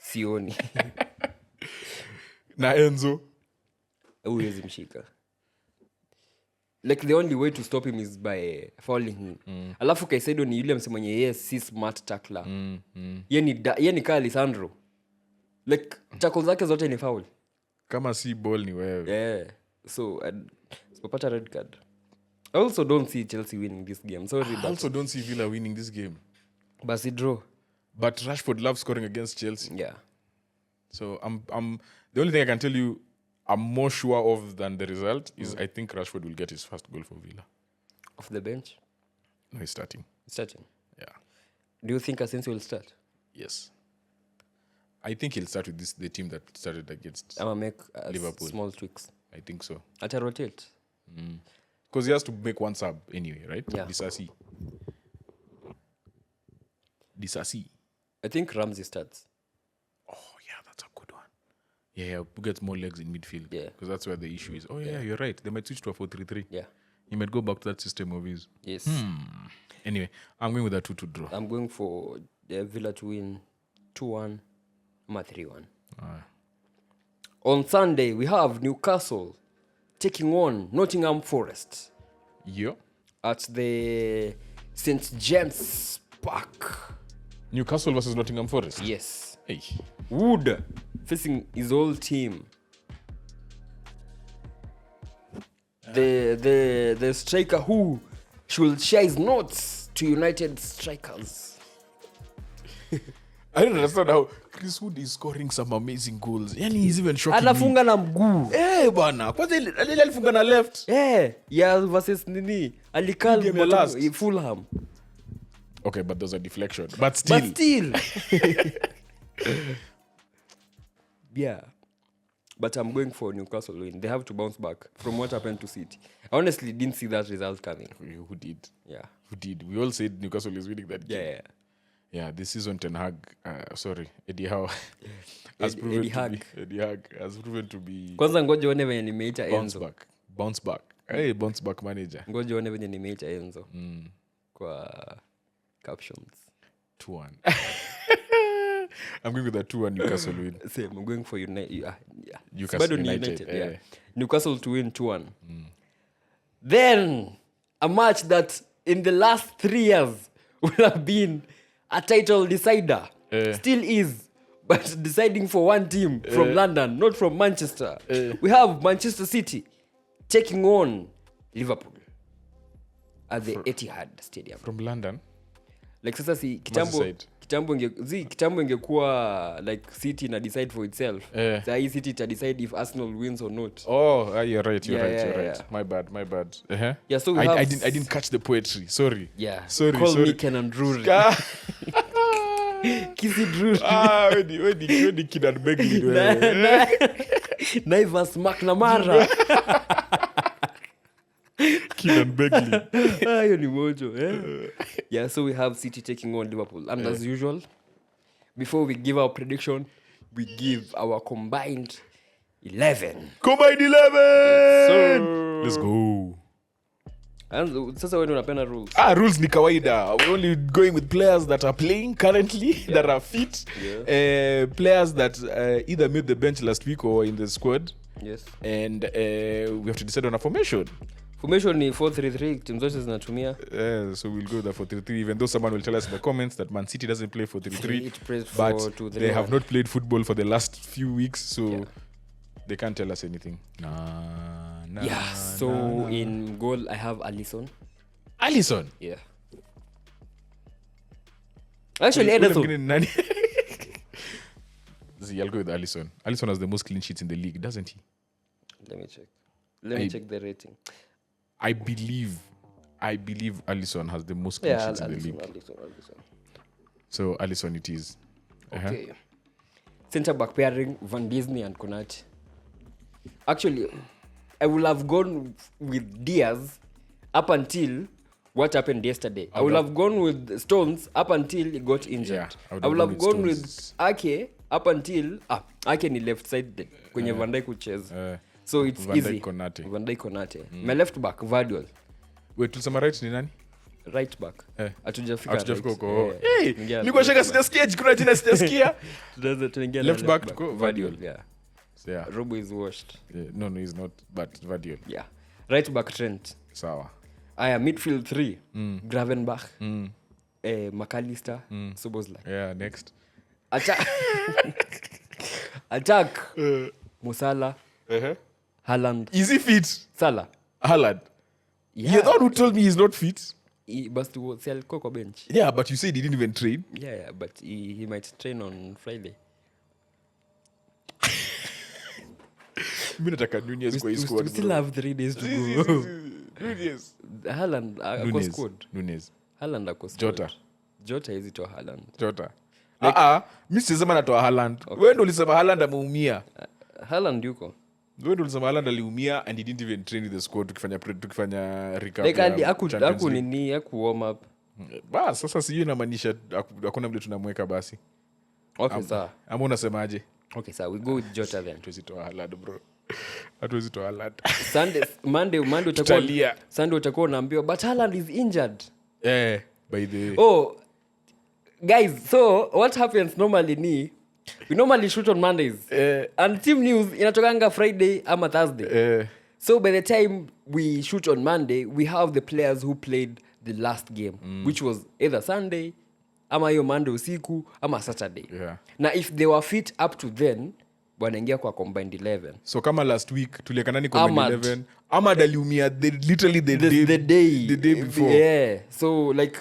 sioni. Na Enzo. Huwezi mshika. Like the only way to stop him is by fouling him. Alafu Caicedo ni yule msemo mwenye si smart tackler. Ye ni ka Lisandro. Like tackle zake zote ni foul. Kama si ball ni wewe. Yeah. So sipopata red card. I also don't see Chelsea winning this game. Sorry, I also don't see Villa winning this game. but draw. But Rashford loves scoring against Chelsea. Yeah. So I'm the only thing I can tell you I'm more sure of than the result is I think Rashford will get his first goal for Villa. Off the bench. No, he's starting. Starting. Yeah. Do you think Asensio will start? Yes. I think he'll start with the team that started against I'ma make Liverpool. small tweaks. I think so. Ata rotate. Because he has to make one sub anyway, right? Yeah. Disasi. I think Ramsey starts. Oh, yeah, that's a good one. Yeah, who gets more legs in midfield. Yeah. Because that's where the issue is. Oh, yeah, you're right. They might switch to a 4-3-3. Yeah. He might go back to that system of his. Yes. Anyway, I'm going with a 2-2 draw. I'm going for Villa to win 2-1, 3-1. On Sunday, we have Newcastle taking on Nottingham Forest Yeah. at the St. James Park. Newcastle versus Nottingham Forest. Yes. Hey. Wood facing his old team. The striker who should share his notes to United strikers. I don't understand how Chris Wood is scoring some amazing goals. Yani he's even shocking me. Anafunga na mguu. Bana. Kwanza ile alifunga na left. Yeah, versus nini? Alikal Game ya last. Fulham. Okay, but there's a deflection. But still. Yeah. But I'm going for Newcastle win. They have to bounce back from what happened to City. I honestly didn't see that result coming. Who did? Yeah. Who did? We all said Newcastle is winning that game. Yeah. Yeah, this season Eddie Howe has Eddie Hag has proven to be kwanza ngoja uone venye nimeita bounce back. Hey, bounce back manager. Ngoja uone venye nimeita Enzo kwa captions. 2-1. I'm going with a 2-1 Newcastle win. Same, I'm going for United. Newcastle United. yeah. Newcastle to win 2-1. Then a match that in the last 3 years would have been a title decider. Still is, but deciding for one team from London, not from Manchester. We have Manchester City taking on Liverpool at the Etihad Stadium. From London? Like sasa si kitambo ingekuwa like City na decide for itself. Sasa hii City ta decide if Arsenal wins or not. Oh, you're right. You're right. Yeah. My bad. Yeah, so I didn't catch the poetry. Sorry. Yeah. Sorry. Me Kenan Drury. Kisi Drury. When the kid and Begley. Naivas McNamara. Keenan Begley. Hiyo ni mojo, yeah, so we have City taking on Liverpool. And as usual, before we give our prediction, we give our combined 11. Combined 11! So, Let's go. and sasa wewe unapenda rules. Rules ni kawaida. We're only going with players that are playing currently, that are fit. Players that either made the bench last week or in the squad. Yes. And we have to decide on a formation. Formation ni 4-3-3, timu zote zinatumia. So we'll go with the 4-3-3, even though someone will tell us in the comments that Man City doesn't play 4-3-3. It plays But 4-2-3-1. they have not played football for the last few weeks, so they can't tell us anything. So in goal I have Alisson. Yeah. Actually, Ederson. I'll go with Alisson. Alisson has the most clean sheets in the league, doesn't he? Let me check. Let me check the rating. I believe Alisson has the most clean sheets in the league. Alisson. So Alisson it is. Okay. Centre back pairing, Van Disney and Konate. Actually, I would have gone with Diaz up until what happened yesterday. I would have gone with Stones up until he got injured. Yeah, I would have gone with Ake up until Ake ni left side kwenye Van Dijk kucheza. So it's Van easy. Van Dijk Konate. My left back Vardiol. Wait, tulisema right ni nani? Right back. Hatujafika. Nilikuwa shaka sijasikia kuna jina sijasikia. Tunaingia left back to Vardiol. Yeah. Robo is washed. No, he's not, but Vardiol. Yeah. Right back Trent. Sawa. Aya, midfield 3. Gravenbach. McAllister. Szoboszlai. Yeah, next. Attack. Musala. Haaland. Is he fit? Salah. Haaland. Yeah. You're the one who told me he's not fit. But si alikuwa kwa bench. Yeah, but you said he didn't even train. Yeah, but he might train on Friday. Mimi nataka Nunez kwa squad. We still have 3 days to go. Nunez. Haaland ako squad. Nunez. Haaland ako squad. Jota hizi to Haaland. Mimi sisema natoa Haaland. Wewe ndio ulisema Haaland ameumia. Haaland yuko. Wewe ndio ulisema Haaland aliumia and he didn't even train with the squad tukifanya recap. Like aku nini aku warm up. Bas sasa sijui inamaanisha hakuna vile tunamweka basi. Okay, sawa. Ama unasemaje? Okay, sawa. We go with Jota then. Tuzitoa Haaland bro. Hatuwezitoa Haaland. Monday utakuwa unaambiwa but Haaland is injured. By the guys, so what happens normally we normally shoot on Mondays. And team news inatokanga Friday ama Thursday. So by the time we shoot on Monday, we have the players who played the last game, which was either Sunday, ama hiyo Monday usiku, ama Saturday. Now if they were fit up to then, wanaingia kwa combined 11. So kama last week tulieka nani combined 11? Ahmad aliumia literally the day before. Yeah. So like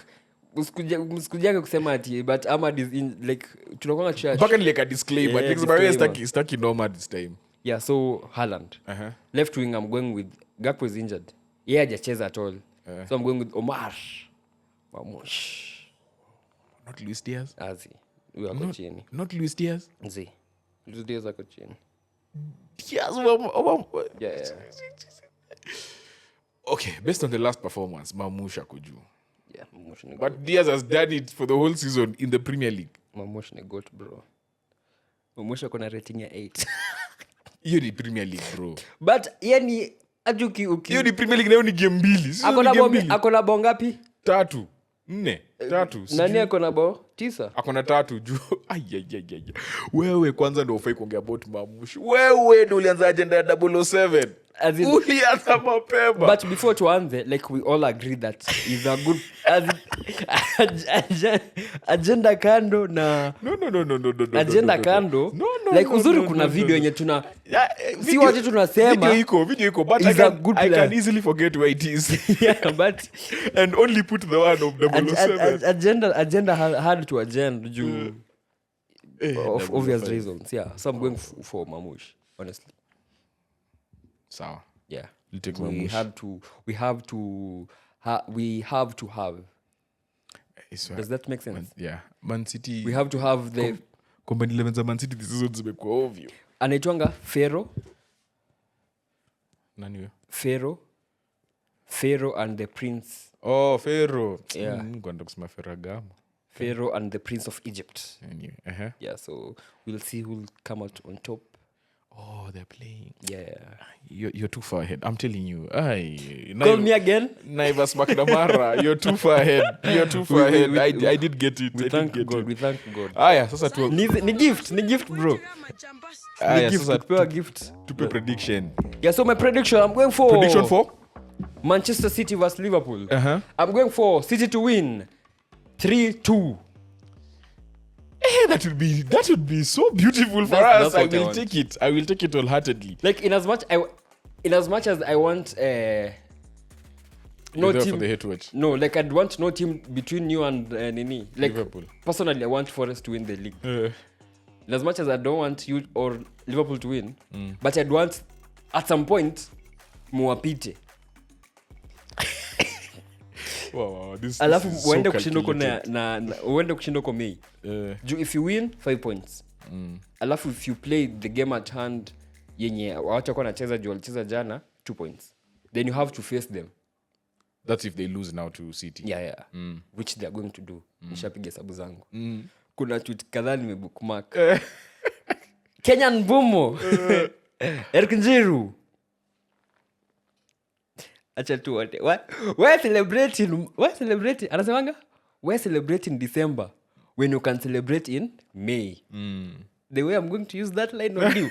msikujanga kusema ati but Ahmad is in like tunakuanga church. Mpaka nileka disclaimer. Because by the way stuck in Ahmad this time. Yeah, so Haaland. Left wing I'm going with Gakpo is injured. Yeah, hajacheza at all. So I'm going with Omar Mamush. Not Luis Diaz. Azi. Huyo ako chini. Not Luis Diaz. Luis Diaz ako chini. Diaz. Yeah. Okay, based on the last performance, Mamush ako juu. Yeah, Mamush ni But Diaz has done it for the whole season in the Premier League. Mamush ni goat bro. Mamush ako na rating ya 8. Hiyo ni Premier League bro. But yani ajuki hiyo ni Premier League nayo ni game mbili. Ako na bao ngapi? 3. 4. Nani ako na bao 9? Ako na 3 juu. Wewe kwanza ndio ufai kuongea about Mamush. Wewe ndio ulianza agenda ya 007. Ulianza mapema. But before tuanze, like we all agree that is a good agenda kando na no. Agenda kando. Like uzuri kuna video yenye tuna si waje tunasema video iko but I can easily forget where it is. Yeah, but and only put the one of 007. Agenda hard to agenda due of obvious reasons. Yeah, so I'm going for Mamush, honestly. Sawa. Yeah. We have to have. Does that make sense? Man City. We have to have the combined 11 za Man City this season zimekuwa ovyo. Anaitwanga Fero. Nani huyo? Pharaoh and the Prince. Oh, Pharaoh. Yeah. Kwenda kusema Ferragamo. Pharaoh and the Prince of Egypt. Anyway, Yeah, so we'll see who'll come out on top. Oh, they're playing. Yeah. You're too far ahead. I'm telling you. Call me again. Naivas McNamara. You're too far ahead. You're too far ahead. I did get it. We thank God. Sasa tu. Ni gift bro. Sasa Tupewa gift. tupe prediction. Yeah, so my prediction, I'm going for Prediction for? Manchester City versus Liverpool. Uh-huh. I'm going for City to win 3-2. That would be so beautiful for That's us. I what I will want. take it. I will take it wholeheartedly. Like in as much as I want You're no there team for the hate watch. no, like I'd want no team between you and Nini. Like Liverpool. personally I want Forest to win the league. In as much as I don't want you or Liverpool to win, but I'd want at some point muwapite. Wow, this Alafu is so uende kushinda uko calculated. na uende kushinda uko Mei. Juu if you win 5 points. Alafu if you play the game at hand yenye wacha kwa nacheza juu walicheza jana 2 points. Then you have to face them. That's if they lose now to City. Yeah. Which they are going to do. Nishapiga hesabu zangu. Kuna tweet kadhaa nimebookmark. Kenyan Bumo. Eric Njiru. Acha tu wote. We're celebrating. Anasemanga? We're celebrating December when you can celebrate in May. The way I'm going to use that line on you.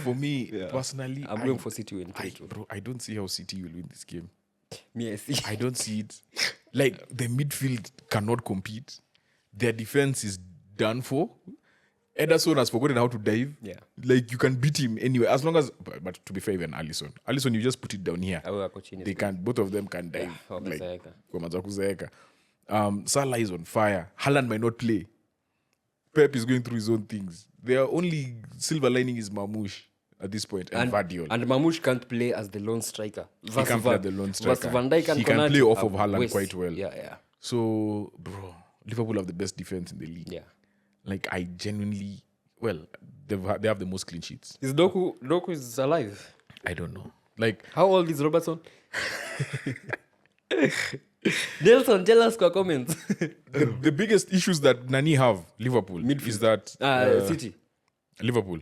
For me, personally, I'm going for City win 3-2. bro, I don't see how City will win this game. Me, I see. I don't see it. Like, the midfield cannot compete. Their defense is done for. Ederson has forgotten how to dive. Yeah. Like, you can beat him anywhere. As long as... But to be fair, even Alisson, you just put it down here. They can... Both of them can dive. wamezeeka. Wameanza kuzeeka. Salah is on fire. Haaland might not play. Pep is going through his own things. Their only silver lining is Mamouche at this point, and Vardiol. And Mamouche can't play as the lone striker. He can play as the lone striker. Van Dijk and He can Konate play off are of Haaland waste. quite well. Yeah. So, bro, Liverpool have the best defense in the league. Yeah. Like, I genuinely... Well, they have the most clean sheets. Is Doku is alive? I don't know. Like, How old is Robertson? Nelson, tell us kwa comments. the biggest issues that Nani have, Liverpool, is that... City. Liverpool.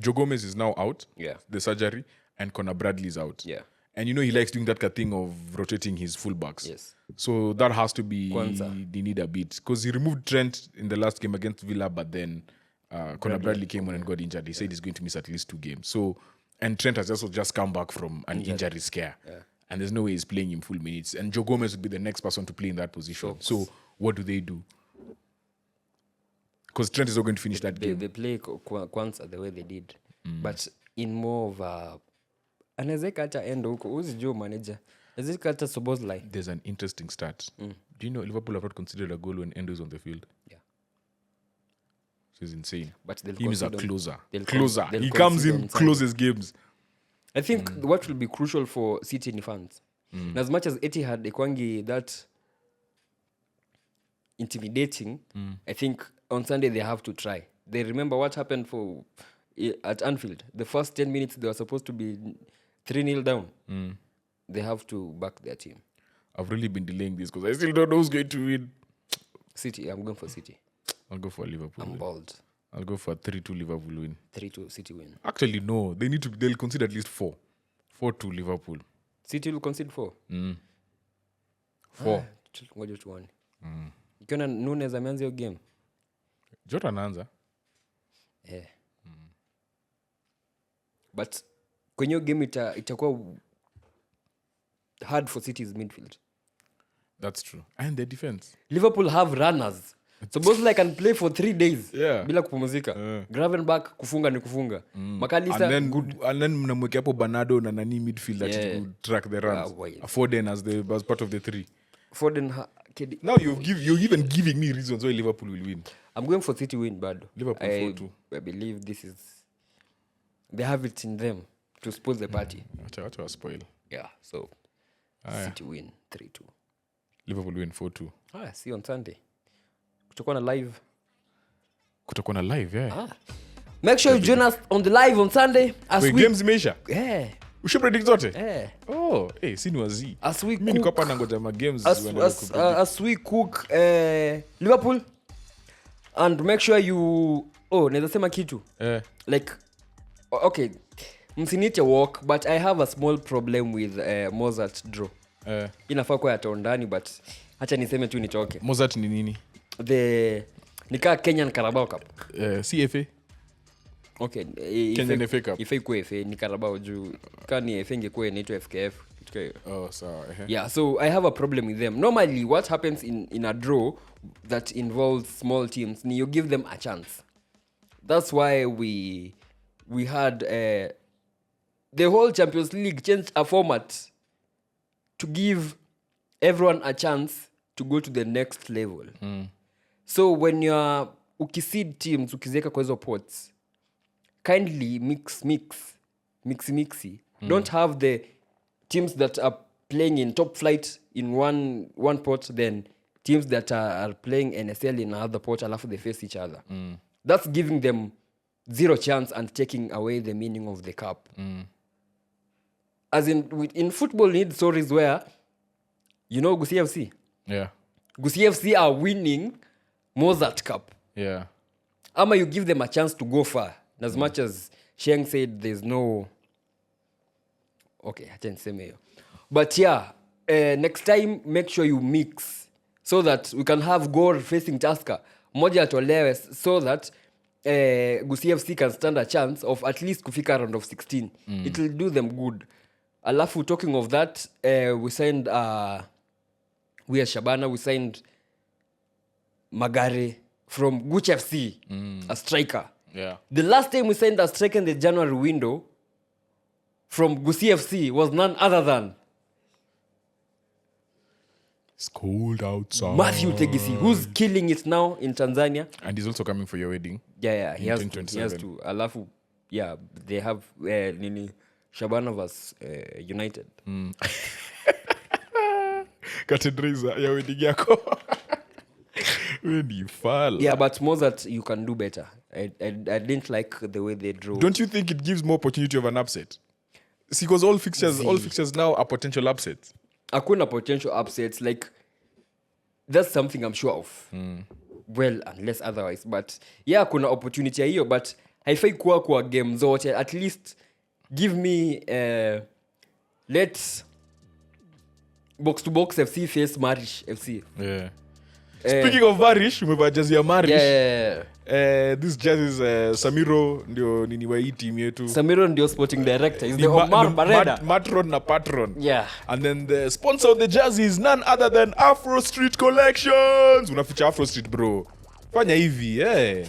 Joe Gomez is now out. Yeah. The surgery. And Conor Bradley is out. Yeah. And you know he likes doing that kind of thing of rotating his fullbacks. Yes. So that has to be... Kwanzaa. They need a bit. Because he removed Trent in the last game against Villa, but then Conor Bradley came on and got injured. He said he's going to miss at least 2 games. So, and Trent has also just come back from an injury scare. Yeah. And there's no way he's playing him full minutes. And Joe Gomez would be the next person to play in that position. So what do they do? Because Trent is not going to finish that game. They play Kwanzaa the way they did. But in more of a... Anawezeka hata endo huko. Who's Joe manager? Anawezeka hata Szoboszlai. There's an interesting stat. Do you know Liverpool have not considered a goal when Endo is on the field? Yeah. Which is insane. But they'll Him is a concede on- closer. they'll Closer. con- they'll He comes concede in, on Sunday. closes games. I think what will be crucial for City in fans, and as much as Etihad Ekwangi that intimidating, I think on Sunday they have to try. They remember what happened at Anfield. The first 10 minutes they were supposed to be 3-0 down. They have to back their team. I've really been delaying this because I still don't know who's going to win. City, I'm going for City. I'll go for Liverpool. I'm bold. I'll go for a 3-2 Liverpool win. 3-2 City win. Actually, no. They'll concede at least 4. 4-2 Liverpool. City will concede 4. 4. Ngoja tuone. Ukiona Nunes ameanza hiyo game. Jota anaanza. Yeah. But kwenye hiyo game itakuwa hard for City's midfield. That's true. And their defense. Liverpool have runners. Szoboszlai can play for 3 days bila kupumzika. Gravenberch kufunga ni kufunga. McAllister good. And then mnamwekea hapo Bernardo na nani midfield that could track the runs. Foden as part of the 3. Foden Now you're even giving me reasons why Liverpool will win. I'm going for City win bado. Liverpool 4-2. I believe they have it in them to spoil the party. Acha wa spoil. Yeah, so City win 3-2. Liverpool win 4-2. See on Sunday. Kutakuwa na live. Kutakuwa na live, yeah. Make sure you join us on the live on Sunday as Wait, we games imeisha? yeah. Usha predict zote? Yeah. Oh, si ni wazi. As we Mimi niko cook, hapa nangoja ma games as we cook Liverpool and make sure you naweza sema kitu. Like okay, msinite walk but I have a small problem with Mozart draw. Inafaa kwa ya ndani but acha niseme tu nitoke. Mozart ni nini? Nika Kenyan Carabao Cup. CFA. Okay, Kenyan FA Cup. Ifa ikuwe FA ni Carabao juu kani FA ingekuwa inaitwa FKF. Oh, sorry. Yeah, so I have a problem with them. Normally what happens in a draw that involves small teams, you give them a chance. That's why we had the whole Champions League changed a format to give everyone a chance to go to the next level. So when you're ukiseed teams ukiziweka kwa hizo pots, kindly mixy. Don't have the teams that are playing in top flight in one pot, then teams that are playing NSL in another pot, alafu they face each other. That's giving them zero chance and taking away the meaning of the cup. As in football, you need stories where, Gusii FC. Yeah. Gusii FC are winning Mozart Cup. Yeah. Ama you give them a chance to go far. As much as Sheng said, there's no... Okay, I didn't say mayo. But yeah, next time, make sure you mix so that we can have Gor facing Tusker. Moja atolewe so that Gusii FC can stand a chance of at least kufika round of 16. It will do them good. Alafu, talking of that, we signed... we as Shabana, we signed Magare from Guch FC, a striker. Yeah. The last time we signed a striker in the January window from Gusii FC was none other than It's cold outside. Matthew Tegisi, who's killing it now in Tanzania. And he's also coming for your wedding. Yeah, he has in to. Alafu, yeah, they have Shabana vs United. Katedriza ya wedding yako. Yeah, but Mozart, you can do better. I didn't like the way they drew. Don't you think it gives more opportunity of an upset? See, because all fixtures now are potential upsets. Hakuna potential upsets. Like, that's something I'm sure of. Well, unless otherwise. But yeah, kuna opportunity hiyo. But haifai kuwa kwa game zote. At least give me let's box to box FC face Marish FC. Yeah. Speaking of Marish, umevaa jazi ya Marish. Yeah. This jazz is Samiro ndio nini wa hii team yetu. Samiro ndio sporting director. He's the Omar Bareda. Matron na patron. Yeah. And then the sponsor of the jazz is none other than Afro Street Collections. Unaficha Afro Street, bro. Fanya hivi,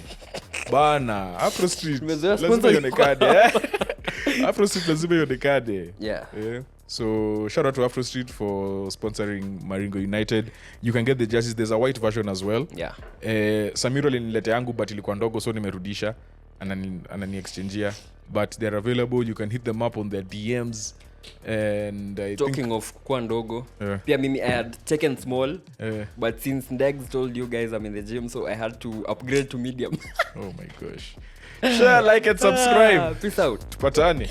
bana, Afro Street. Lazima ionekane, Afro Street lazima ionekane. Yeah. So shout out to Afro Street for sponsoring Maringo United. You can get the jerseys. There's a white version as well. Yeah. Samiro linilete yangu but ilikuwa ndogo so nimerudisha anani exchangeia, but they're available. You can hit them up on their DMs. And I talking think, of kwa ndogo, pia mimi I had taken small, but since Ndegs told you guys I'm in the gym, so I had to upgrade to medium. Oh my gosh. Share, like and subscribe. Peace out. Tupatane.